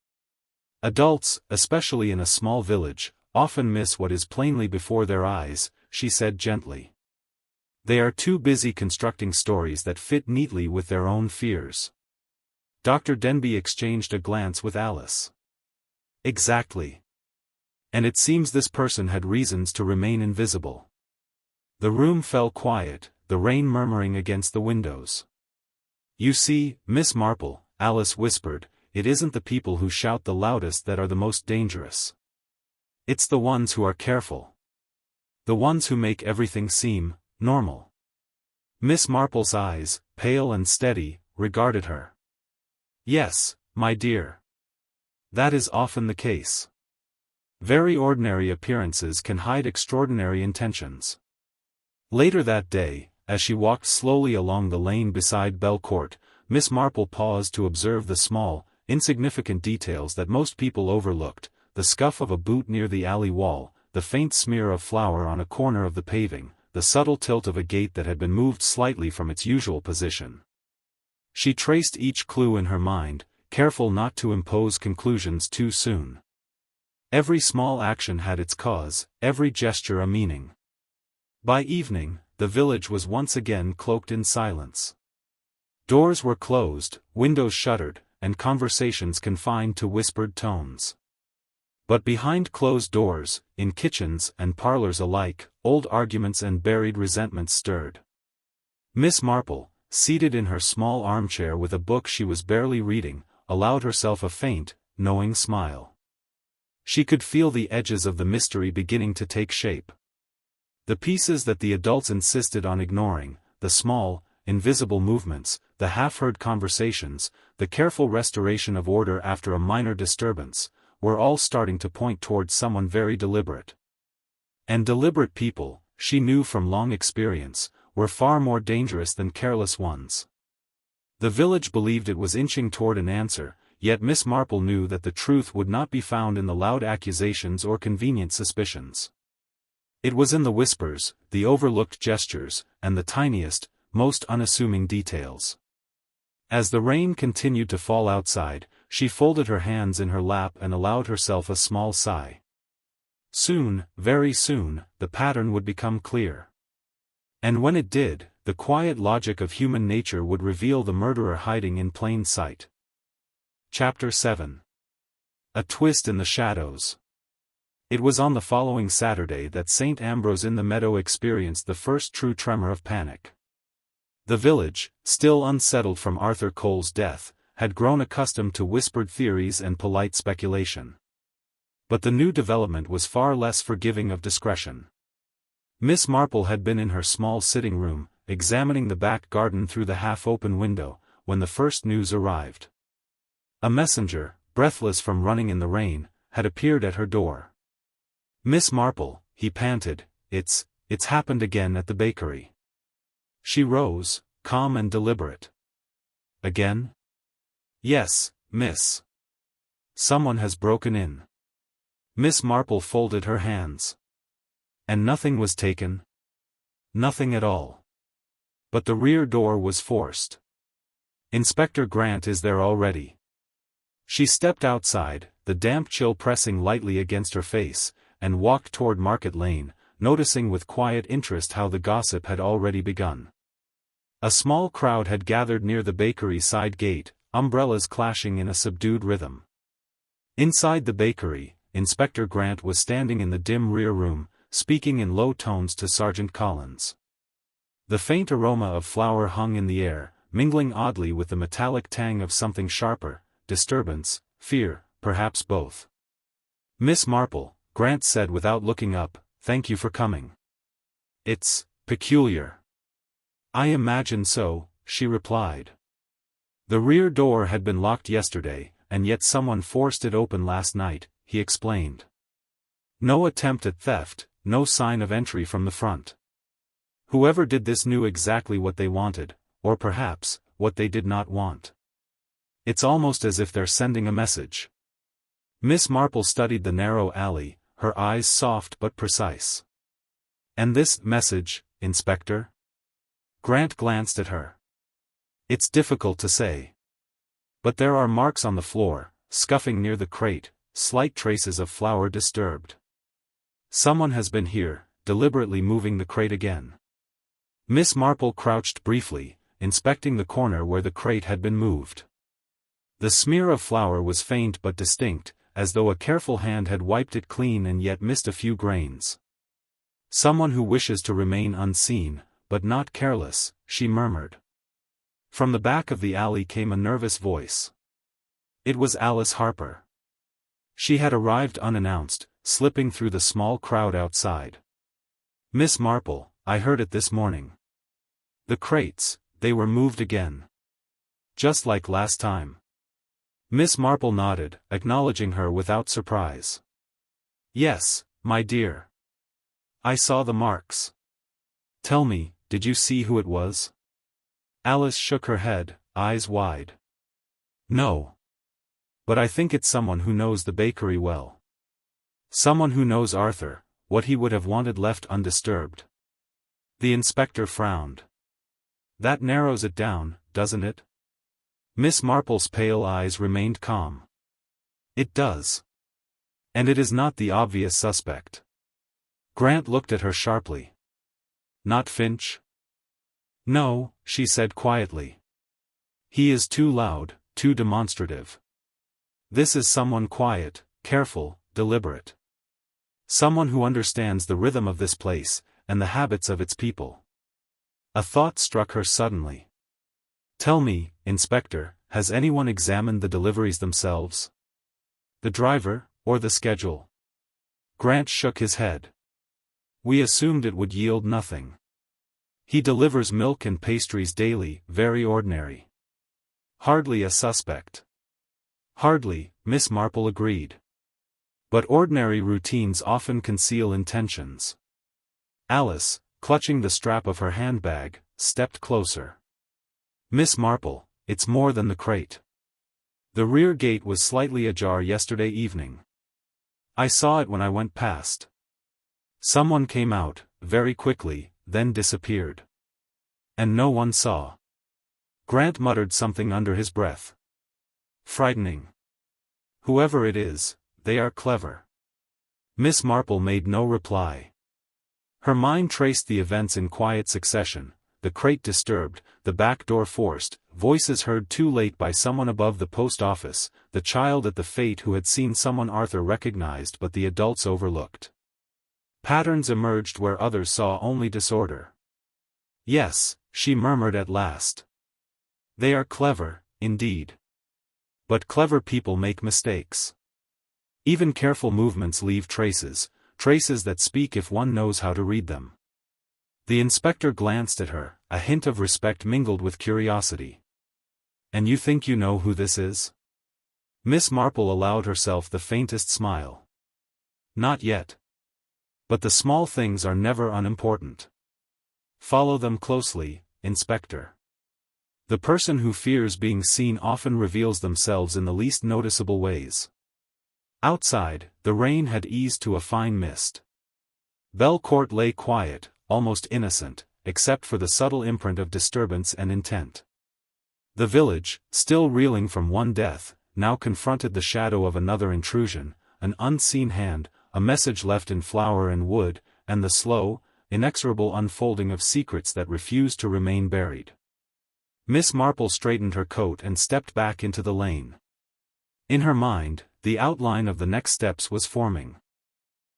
Adults, especially in a small village, often miss what is plainly before their eyes, she said gently. They are too busy constructing stories that fit neatly with their own fears. Dr. Denby exchanged a glance with Alice. Exactly. And it seems this person had reasons to remain invisible. The room fell quiet, the rain murmuring against the windows. You see, Miss Marple, Alice whispered, it isn't the people who shout the loudest that are the most dangerous. It's the ones who are careful. The ones who make everything seem normal. Miss Marple's eyes, pale and steady, regarded her. Yes, my dear. That is often the case. Very ordinary appearances can hide extraordinary intentions. Later that day, as she walked slowly along the lane beside Belcourt, Miss Marple paused to observe the small, insignificant details that most people overlooked, the scuff of a boot near the alley wall, the faint smear of flour on a corner of the paving, the subtle tilt of a gate that had been moved slightly from its usual position. She traced each clue in her mind, careful not to impose conclusions too soon. Every small action had its cause, every gesture a meaning. By evening, the village was once again cloaked in silence. Doors were closed, windows shuttered, and conversations confined to whispered tones. But behind closed doors, in kitchens and parlors alike, old arguments and buried resentments stirred. Miss Marple, seated in her small armchair with a book she was barely reading, allowed herself a faint, knowing smile. She could feel the edges of the mystery beginning to take shape. The pieces that the adults insisted on ignoring, the small, invisible movements, the half-heard conversations, the careful restoration of order after a minor disturbance, were all starting to point towards someone very deliberate. And deliberate people, she knew from long experience, were far more dangerous than careless ones. The village believed it was inching toward an answer, yet Miss Marple knew that the truth would not be found in the loud accusations or convenient suspicions. It was in the whispers, the overlooked gestures, and the tiniest, most unassuming details. As the rain continued to fall outside, she folded her hands in her lap and allowed herself a small sigh. Soon, very soon, the pattern would become clear. And when it did, the quiet logic of human nature would reveal the murderer hiding in plain sight. Chapter 7. A twist in the shadows. It was on the following Saturday that St. Ambrose in the Meadow experienced the first true tremor of panic. The village, still unsettled from Arthur Cole's death, had grown accustomed to whispered theories and polite speculation. But the new development was far less forgiving of discretion. Miss Marple had been in her small sitting room, examining the back garden through the half-open window, when the first news arrived. A messenger, breathless from running in the rain, had appeared at her door. "Miss Marple," he panted, it's happened again at the bakery." She rose, calm and deliberate. "Again?" "Yes, miss. Someone has broken in." Miss Marple folded her hands. "And nothing was taken?" "Nothing at all. But the rear door was forced. Inspector Grant is there already." She stepped outside, the damp chill pressing lightly against her face, and walked toward Market Lane, noticing with quiet interest how the gossip had already begun. A small crowd had gathered near the bakery side gate, umbrellas clashing in a subdued rhythm. Inside the bakery, Inspector Grant was standing in the dim rear room, speaking in low tones to Sergeant Collins. The faint aroma of flour hung in the air, mingling oddly with the metallic tang of something sharper, disturbance, fear, perhaps both. "Miss Marple," Grant said without looking up, "thank you for coming." "It's peculiar." "I imagine so," she replied. "The rear door had been locked yesterday, and yet someone forced it open last night," he explained. "No attempt at theft, no sign of entry from the front. Whoever did this knew exactly what they wanted, or perhaps, what they did not want. It's almost as if they're sending a message." Miss Marple studied the narrow alley, her eyes soft but precise. "And this message, Inspector?" Grant glanced at her. "It's difficult to say. But there are marks on the floor, scuffing near the crate, slight traces of flour disturbed. Someone has been here, deliberately moving the crate again." Miss Marple crouched briefly, inspecting the corner where the crate had been moved. The smear of flour was faint but distinct, as though a careful hand had wiped it clean and yet missed a few grains. "Someone who wishes to remain unseen, but not careless," she murmured. From the back of the alley came a nervous voice. It was Alice Harper. She had arrived unannounced, slipping through the small crowd outside. "Miss Marple, I heard it this morning. The crates, they were moved again. Just like last time." Miss Marple nodded, acknowledging her without surprise. "Yes, my dear. I saw the marks." "Tell me, did you see who it was?" Alice shook her head, eyes wide. "No. But I think it's someone who knows the bakery well. Someone who knows Arthur, what he would have wanted left undisturbed." The inspector frowned. "That narrows it down, doesn't it?" Miss Marple's pale eyes remained calm. "It does. And it is not the obvious suspect." Grant looked at her sharply. "Not Finch?" "No," she said quietly. "He is too loud, too demonstrative. This is someone quiet, careful, deliberate. Someone who understands the rhythm of this place, and the habits of its people." A thought struck her suddenly. "Tell me, Inspector, has anyone examined the deliveries themselves? The driver, or the schedule?" Grant shook his head. "We assumed it would yield nothing. He delivers milk and pastries daily, very ordinary. Hardly a suspect." "Hardly," Miss Marple agreed. "But ordinary routines often conceal intentions." Alice, clutching the strap of her handbag, stepped closer. "Miss Marple, it's more than the crate. The rear gate was slightly ajar yesterday evening. I saw it when I went past. Someone came out, very quickly, then disappeared. And no one saw." Grant muttered something under his breath. "Frightening. Whoever it is, they are clever." Miss Marple made no reply. Her mind traced the events in quiet succession: the crate disturbed, the back door forced, voices heard too late by someone above the post office, the child at the fete who had seen someone Arthur recognized but the adults overlooked. Patterns emerged where others saw only disorder. "Yes," she murmured at last. "They are clever, indeed. But clever people make mistakes. Even careful movements leave traces, traces that speak if one knows how to read them." The inspector glanced at her, a hint of respect mingled with curiosity. "And you think you know who this is?" Miss Marple allowed herself the faintest smile. "Not yet. But the small things are never unimportant. Follow them closely, Inspector. The person who fears being seen often reveals themselves in the least noticeable ways." Outside, the rain had eased to a fine mist. Belcourt lay quiet, almost innocent, except for the subtle imprint of disturbance and intent. The village, still reeling from one death, now confronted the shadow of another intrusion, an unseen hand, a message left in flower and wood, and the slow, inexorable unfolding of secrets that refused to remain buried. Miss Marple straightened her coat and stepped back into the lane. In her mind, the outline of the next steps was forming.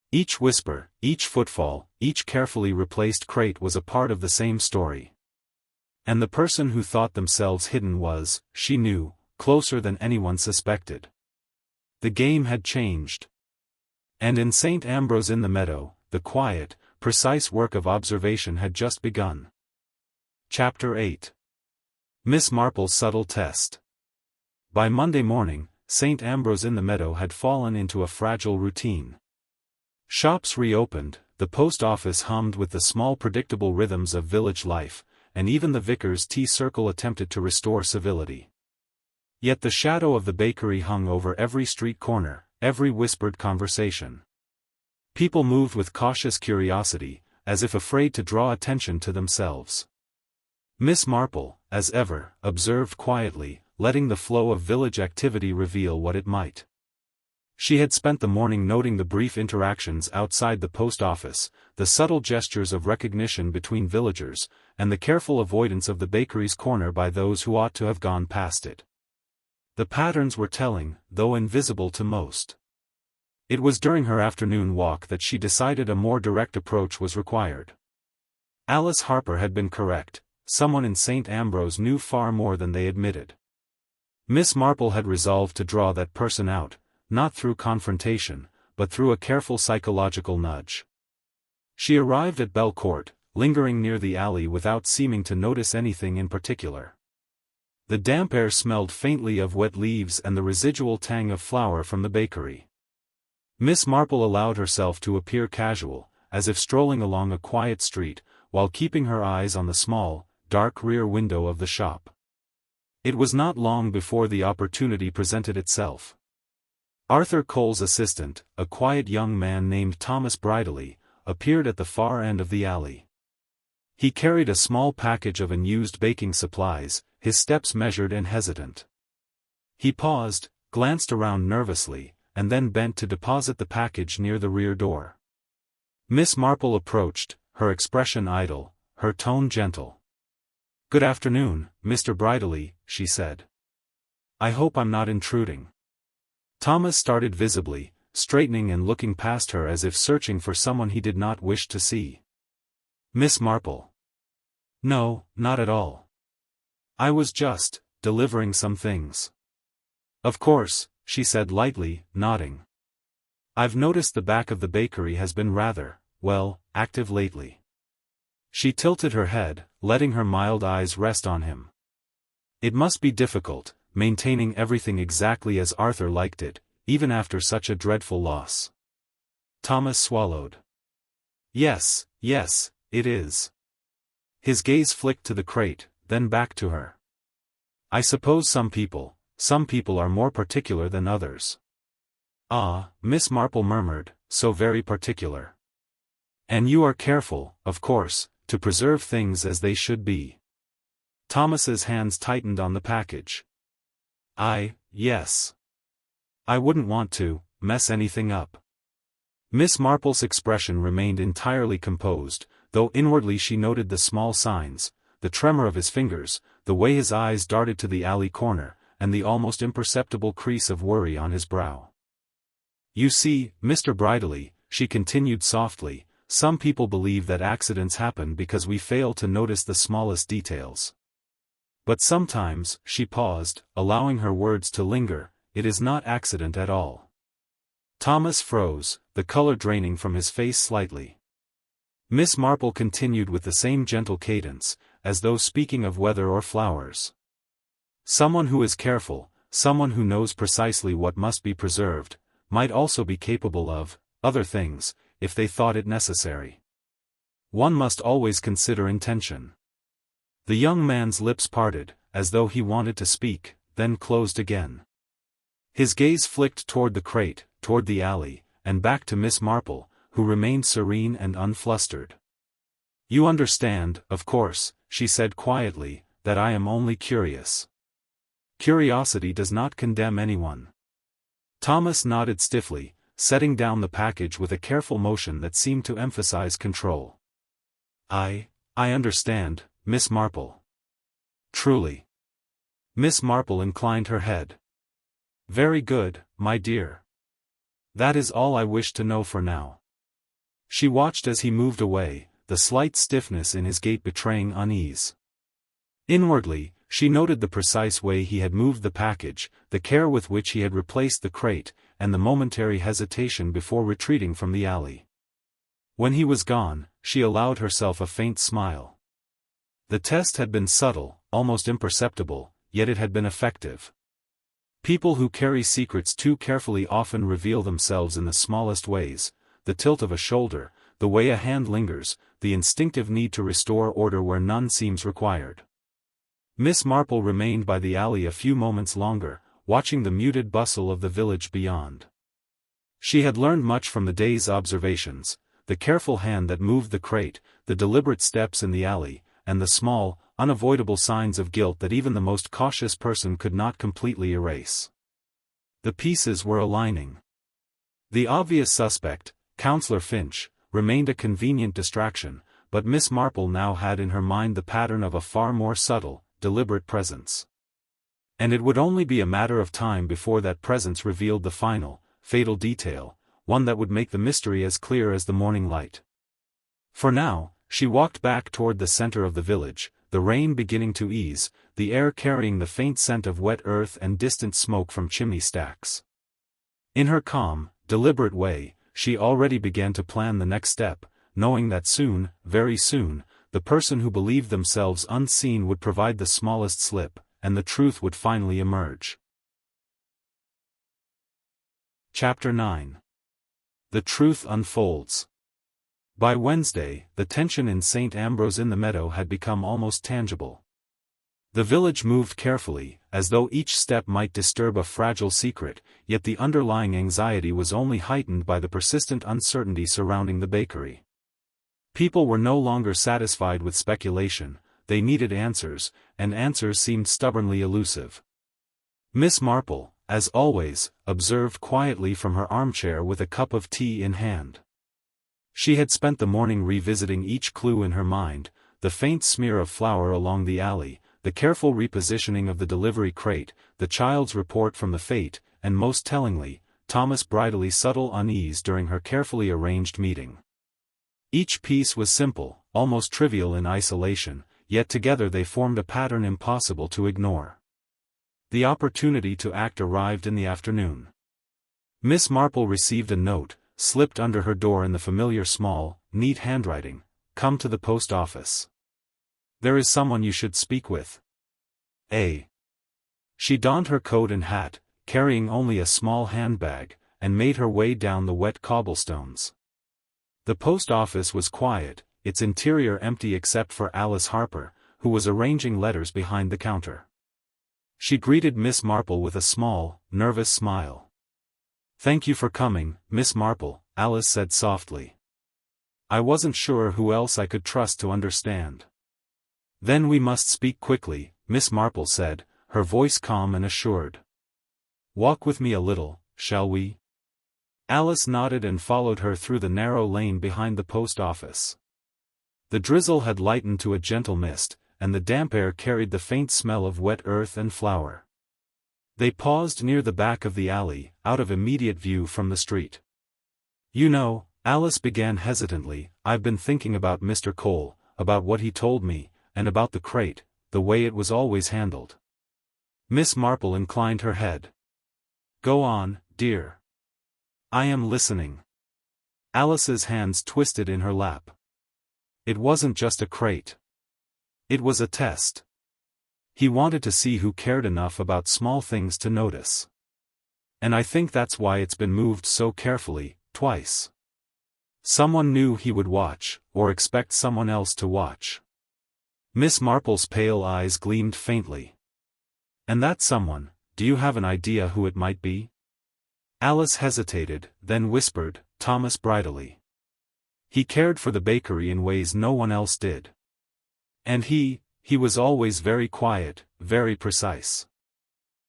Each whisper, each footfall, each carefully replaced crate was a part of the same story. And the person who thought themselves hidden was, she knew, closer than anyone suspected. The game had changed. And in St. Ambrose-in-the-Meadow, the quiet, precise work of observation had just begun. Chapter 8. Miss Marple's Subtle Test. By Monday morning, St. Ambrose-in-the-Meadow had fallen into a fragile routine. Shops reopened, the post office hummed with the small predictable rhythms of village life, and even the vicar's tea circle attempted to restore civility. Yet the shadow of the bakery hung over every street corner, every whispered conversation. People moved with cautious curiosity, as if afraid to draw attention to themselves. Miss Marple, as ever, observed quietly, letting the flow of village activity reveal what it might. She had spent the morning noting the brief interactions outside the post office, the subtle gestures of recognition between villagers, and the careful avoidance of the bakery's corner by those who ought to have gone past it. The patterns were telling, though invisible to most. It was during her afternoon walk that she decided a more direct approach was required. Alice Harper had been correct, someone in St. Ambrose knew far more than they admitted. Miss Marple had resolved to draw that person out, not through confrontation, but through a careful psychological nudge. She arrived at Belcourt, lingering near the alley without seeming to notice anything in particular. The damp air smelled faintly of wet leaves and the residual tang of flour from the bakery. Miss Marple allowed herself to appear casual, as if strolling along a quiet street, while keeping her eyes on the small, dark rear window of the shop. It was not long before the opportunity presented itself. Arthur Cole's assistant, a quiet young man named Thomas Bridley, appeared at the far end of the alley. He carried a small package of unused baking supplies, his steps measured and hesitant. He paused, glanced around nervously, and then bent to deposit the package near the rear door. Miss Marple approached, her expression idle, her tone gentle. "Good afternoon, Mr. Bridley," she said. "I hope I'm not intruding." Thomas started visibly, straightening and looking past her as if searching for someone he did not wish to see. "Miss Marple." "No, not at all. I was just delivering some things." "Of course," she said lightly, nodding. "I've noticed the back of the bakery has been rather, well, active lately." She tilted her head, letting her mild eyes rest on him. It must be difficult, maintaining everything exactly as Arthur liked it, even after such a dreadful loss. Thomas swallowed. Yes, it is." His gaze flicked to the crate, then back to her. "I suppose some people are more particular than others." "Ah," Miss Marple murmured, "so very particular. And you are careful, of course, to preserve things as they should be." Thomas's hands tightened on the package. Yes. I wouldn't want to mess anything up." Miss Marple's expression remained entirely composed, though inwardly she noted the small signs, the tremor of his fingers, the way his eyes darted to the alley corner, and the almost imperceptible crease of worry on his brow. "You see, Mr. Bridley," she continued softly, "some people believe that accidents happen because we fail to notice the smallest details. But sometimes," she paused, allowing her words to linger, "it is not accident at all." Thomas froze, the color draining from his face slightly. Miss Marple continued with the same gentle cadence, as though speaking of weather or flowers. Someone who is careful, someone who knows precisely what must be preserved, might also be capable of other things, if they thought it necessary. One must always consider intention. The young man's lips parted, as though he wanted to speak, then closed again. His gaze flicked toward the crate, toward the alley, and back to Miss Marple, who remained serene and unflustered. "You understand, of course," she said quietly, "that I am only curious. Curiosity does not condemn anyone." Thomas nodded stiffly, setting down the package with a careful motion that seemed to emphasize control. I understand, Miss Marple. Truly." Miss Marple inclined her head. "Very good, my dear. That is all I wish to know for now." She watched as he moved away, the slight stiffness in his gait betraying unease. Inwardly, she noted the precise way he had moved the package, the care with which he had replaced the crate, and the momentary hesitation before retreating from the alley. When he was gone, she allowed herself a faint smile. The test had been subtle, almost imperceptible, yet it had been effective. People who carry secrets too carefully often reveal themselves in the smallest ways: the tilt of a shoulder, the way a hand lingers, the instinctive need to restore order where none seems required. Miss Marple remained by the alley a few moments longer, watching the muted bustle of the village beyond. She had learned much from the day's observations: the careful hand that moved the crate, the deliberate steps in the alley, and the small, unavoidable signs of guilt that even the most cautious person could not completely erase. The pieces were aligning. The obvious suspect, Counselor Finch, remained a convenient distraction, but Miss Marple now had in her mind the pattern of a far more subtle, deliberate presence. And it would only be a matter of time before that presence revealed the final, fatal detail, one that would make the mystery as clear as the morning light. For now, she walked back toward the center of the village, the rain beginning to ease, the air carrying the faint scent of wet earth and distant smoke from chimney stacks. In her calm, deliberate way, she already began to plan the next step, knowing that soon, very soon, the person who believed themselves unseen would provide the smallest slip, and the truth would finally emerge. Chapter 9. The Truth Unfolds. By Wednesday, the tension in St. Ambrose in the Meadow had become almost tangible. The village moved carefully, as though each step might disturb a fragile secret, yet the underlying anxiety was only heightened by the persistent uncertainty surrounding the bakery. People were no longer satisfied with speculation, they needed answers, and answers seemed stubbornly elusive. Miss Marple, as always, observed quietly from her armchair with a cup of tea in hand. She had spent the morning revisiting each clue in her mind: the faint smear of flour along the alley, the careful repositioning of the delivery crate, the child's report from the fete, and most tellingly, Thomas Bridley's subtle unease during her carefully arranged meeting. Each piece was simple, almost trivial in isolation, yet together they formed a pattern impossible to ignore. The opportunity to act arrived in the afternoon. Miss Marple received a note, slipped under her door in the familiar small, neat handwriting: "Come to the post office. There is someone you should speak with. A." She donned her coat and hat, carrying only a small handbag, and made her way down the wet cobblestones. The post office was quiet, its interior empty except for Alice Harper, who was arranging letters behind the counter. She greeted Miss Marple with a small, nervous smile. "Thank you for coming, Miss Marple," Alice said softly. "I wasn't sure who else I could trust to understand." "Then we must speak quickly," Miss Marple said, her voice calm and assured. "Walk with me a little, shall we?" Alice nodded and followed her through the narrow lane behind the post office. The drizzle had lightened to a gentle mist, and the damp air carried the faint smell of wet earth and flour. They paused near the back of the alley, out of immediate view from the street. "You know," Alice began hesitantly, "I've been thinking about Mr. Cole, about what he told me, and about the crate, the way it was always handled." Miss Marple inclined her head. "Go on, dear. I am listening." Alice's hands twisted in her lap. It wasn't just a crate. It was a test. He wanted to see who cared enough about small things to notice. And I think that's why it's been moved so carefully, twice. Someone knew he would watch, or expect someone else to watch. Miss Marple's pale eyes gleamed faintly. And that someone, do you have an idea who it might be? Alice hesitated, then whispered, Thomas Bridley. He cared for the bakery in ways no one else did. And he was always very quiet, very precise.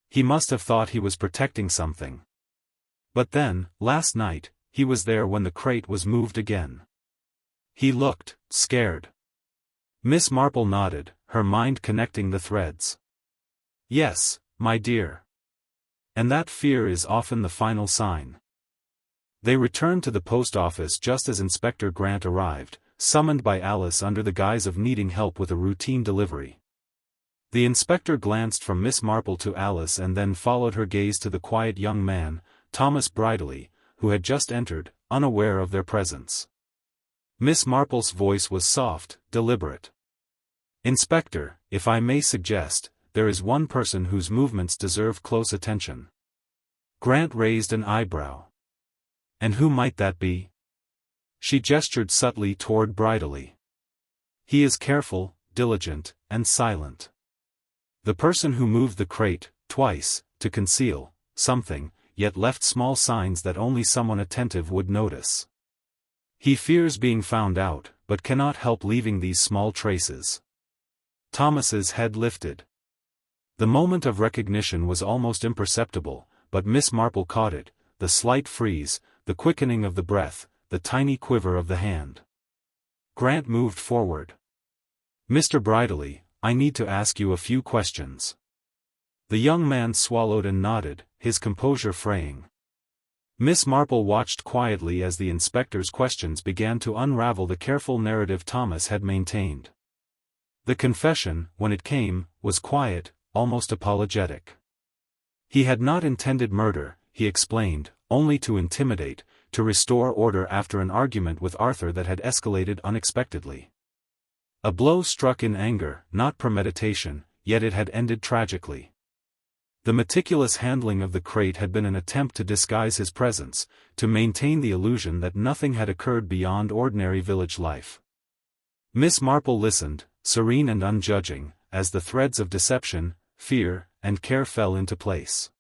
He must have thought he was protecting something. But then, last night, he was there when the crate was moved again. He looked scared. Miss Marple nodded, her mind connecting the threads. Yes, my dear. And that fear is often the final sign. They returned to the post office just as Inspector Grant arrived, summoned by Alice under the guise of needing help with a routine delivery. The inspector glanced from Miss Marple to Alice and then followed her gaze to the quiet young man, Thomas Bridley, who had just entered, unaware of their presence. Miss Marple's voice was soft, deliberate. Inspector, if I may suggest, there is one person whose movements deserve close attention. Grant raised an eyebrow. And who might that be? She gestured subtly toward Bridley. He is careful, diligent, and silent. The person who moved the crate, twice, to conceal something, yet left small signs that only someone attentive would notice. He fears being found out, but cannot help leaving these small traces. Thomas's head lifted. The moment of recognition was almost imperceptible, but Miss Marple caught it, the slight freeze, the quickening of the breath, the tiny quiver of the hand. Grant moved forward. Mr. Bridley, I need to ask you a few questions. The young man swallowed and nodded, his composure fraying. Miss Marple watched quietly as the inspector's questions began to unravel the careful narrative Thomas had maintained. The confession, when it came, was quiet, almost apologetic. He had not intended murder, he explained, only to intimidate, to restore order after an argument with Arthur that had escalated unexpectedly. A blow struck in anger, not premeditation, yet it had ended tragically. The meticulous handling of the crate had been an attempt to disguise his presence, to maintain the illusion that nothing had occurred beyond ordinary village life. Miss Marple listened, serene and unjudging, as the threads of deception, fear, and care fell into place.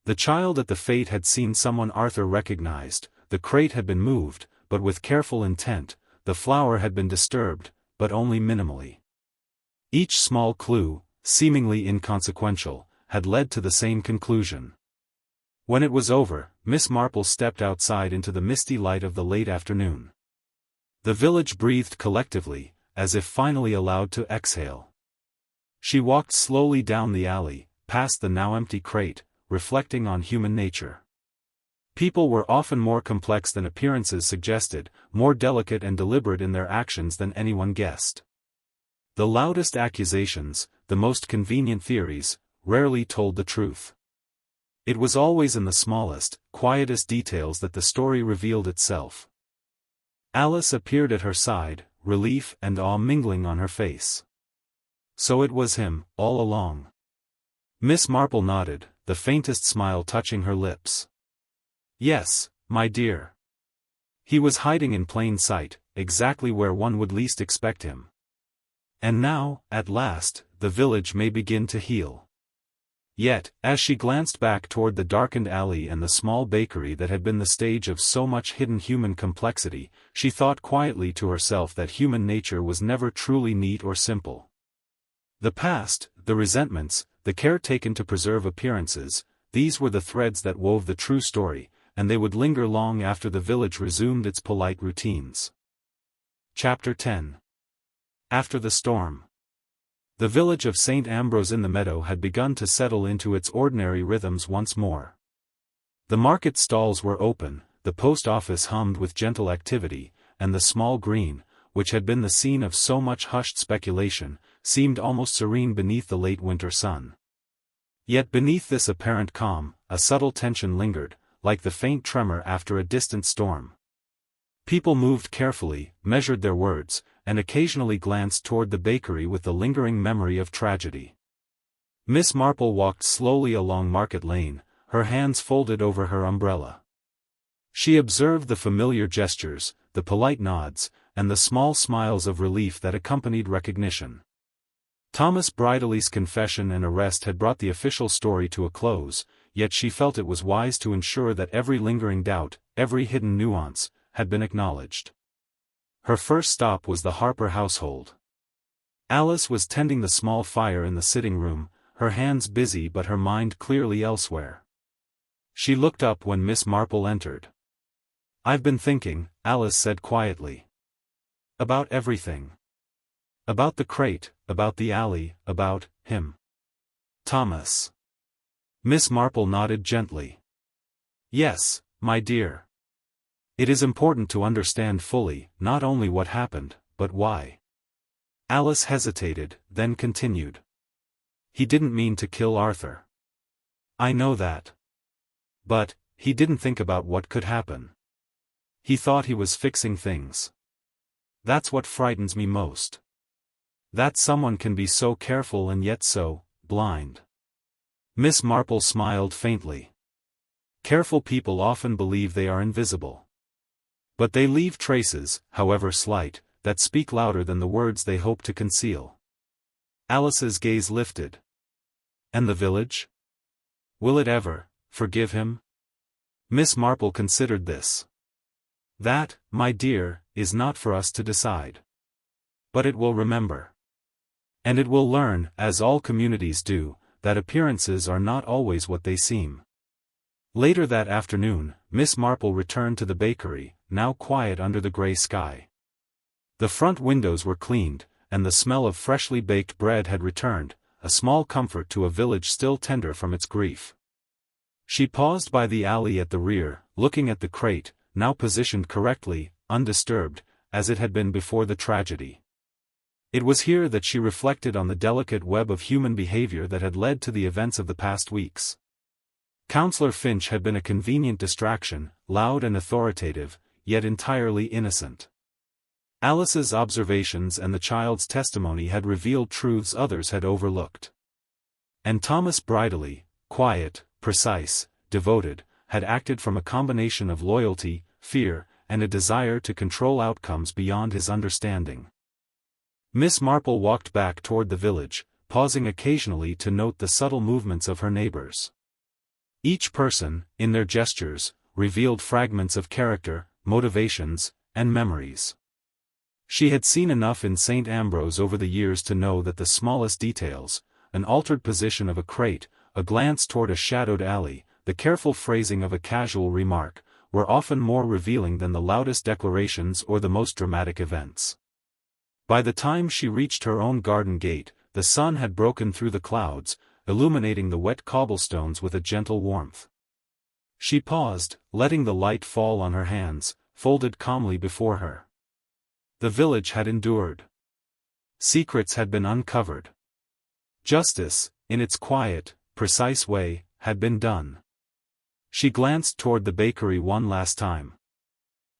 The child at the fete had seen someone Arthur recognized, the crate had been moved, but with careful intent, the flower had been disturbed, but only minimally. Each small clue, seemingly inconsequential, had led to the same conclusion. When it was over, Miss Marple stepped outside into the misty light of the late afternoon. The village breathed collectively, as if finally allowed to exhale. She walked slowly down the alley, past the now empty crate, reflecting on human nature. People were often more complex than appearances suggested, more delicate and deliberate in their actions than anyone guessed. The loudest accusations, the most convenient theories, rarely told the truth. It was always in the smallest, quietest details that the story revealed itself. Alice appeared at her side, relief and awe mingling on her face. So it was him, all along. Miss Marple nodded, the faintest smile touching her lips. Yes, my dear. He was hiding in plain sight, exactly where one would least expect him. And now, at last, the village may begin to heal. Yet, as she glanced back toward the darkened alley and the small bakery that had been the stage of so much hidden human complexity, she thought quietly to herself that human nature was never truly neat or simple. The past, the resentments, the care taken to preserve appearances, these were the threads that wove the true story, and they would linger long after the village resumed its polite routines. Chapter 10. After the storm. The village of St. Ambrose in the Meadow had begun to settle into its ordinary rhythms once more. The market stalls were open, the post office hummed with gentle activity, and the small green, which had been the scene of so much hushed speculation, seemed almost serene beneath the late winter sun. Yet beneath this apparent calm, a subtle tension lingered, like the faint tremor after a distant storm. People moved carefully, measured their words, and occasionally glanced toward the bakery with the lingering memory of tragedy. Miss Marple walked slowly along Market Lane, her hands folded over her umbrella. She observed the familiar gestures, the polite nods, and the small smiles of relief that accompanied recognition. Thomas Bridley's confession and arrest had brought the official story to a close, yet she felt it was wise to ensure that every lingering doubt, every hidden nuance, had been acknowledged. Her first stop was the Harper household. Alice was tending the small fire in the sitting room, her hands busy but her mind clearly elsewhere. She looked up when Miss Marple entered. "I've been thinking," Alice said quietly. "About everything. About the crate, about the alley, about him. Thomas." Miss Marple nodded gently. "Yes, my dear. It is important to understand fully, not only what happened, but why." Alice hesitated, then continued. "He didn't mean to kill Arthur. I know that. But, he didn't think about what could happen. He thought he was fixing things. That's what frightens me most. That someone can be so careful and yet so blind." Miss Marple smiled faintly. "Careful people often believe they are invisible. But they leave traces, however slight, that speak louder than the words they hope to conceal." Alice's gaze lifted. "And the village? Will it ever forgive him?" Miss Marple considered this. "That, my dear, is not for us to decide. But it will remember. And it will learn, as all communities do, that appearances are not always what they seem." Later that afternoon, Miss Marple returned to the bakery, now quiet under the gray sky. The front windows were cleaned, and the smell of freshly baked bread had returned, a small comfort to a village still tender from its grief. She paused by the alley at the rear, looking at the crate, now positioned correctly, undisturbed, as it had been before the tragedy. It was here that she reflected on the delicate web of human behavior that had led to the events of the past weeks. Counselor Finch had been a convenient distraction, loud and authoritative, yet entirely innocent. Alice's observations and the child's testimony had revealed truths others had overlooked. And Thomas Bridley, quiet, precise, devoted, had acted from a combination of loyalty, fear, and a desire to control outcomes beyond his understanding. Miss Marple walked back toward the village, pausing occasionally to note the subtle movements of her neighbors. Each person, in their gestures, revealed fragments of character, motivations, and memories. She had seen enough in St. Ambrose over the years to know that the smallest details, an altered position of a crate, a glance toward a shadowed alley, the careful phrasing of a casual remark, were often more revealing than the loudest declarations or the most dramatic events. By the time she reached her own garden gate, the sun had broken through the clouds, illuminating the wet cobblestones with a gentle warmth. She paused, letting the light fall on her hands, folded calmly before her. The village had endured. Secrets had been uncovered. Justice, in its quiet, precise way, had been done. She glanced toward the bakery one last time.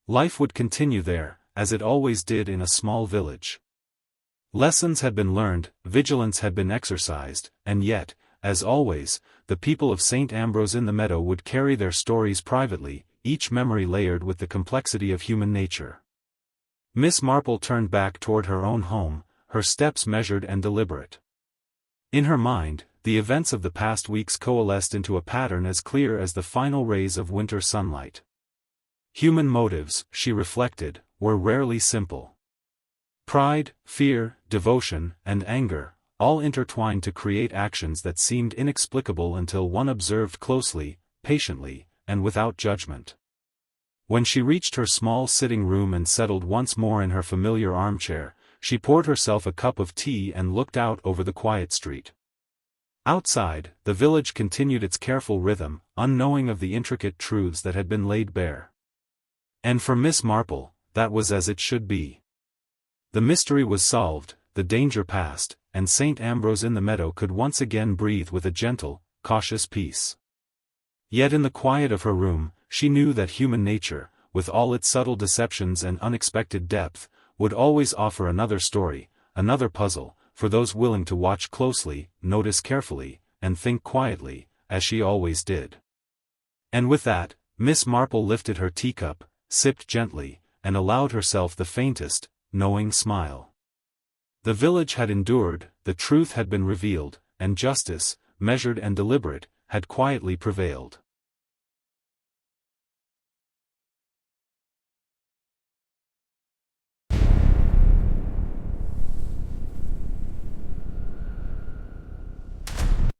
Life would continue there, as it always did in a small village. Lessons had been learned, vigilance had been exercised, and yet, as always, the people of St. Ambrose in the Meadow would carry their stories privately, each memory layered with the complexity of human nature. Miss Marple turned back toward her own home, her steps measured and deliberate. In her mind, the events of the past weeks coalesced into a pattern as clear as the final rays of winter sunlight. Human motives, she reflected, were rarely simple. Pride, fear, devotion, and anger, all intertwined to create actions that seemed inexplicable until one observed closely, patiently, and without judgment. When she reached her small sitting room and settled once more in her familiar armchair, she poured herself a cup of tea and looked out over the quiet street. Outside, the village continued its careful rhythm, unknowing of the intricate truths that had been laid bare. And for Miss Marple, that was as it should be. The mystery was solved, the danger past, and St. Ambrose in the Meadow could once again breathe with a gentle, cautious peace. Yet in the quiet of her room, she knew that human nature, with all its subtle deceptions and unexpected depth, would always offer another story, another puzzle, for those willing to watch closely, notice carefully, and think quietly, as she always did. And with that, Miss Marple lifted her teacup, sipped gently, and allowed herself the faintest, knowing smile. The village had endured, the truth had been revealed, and justice, measured and deliberate, had quietly prevailed.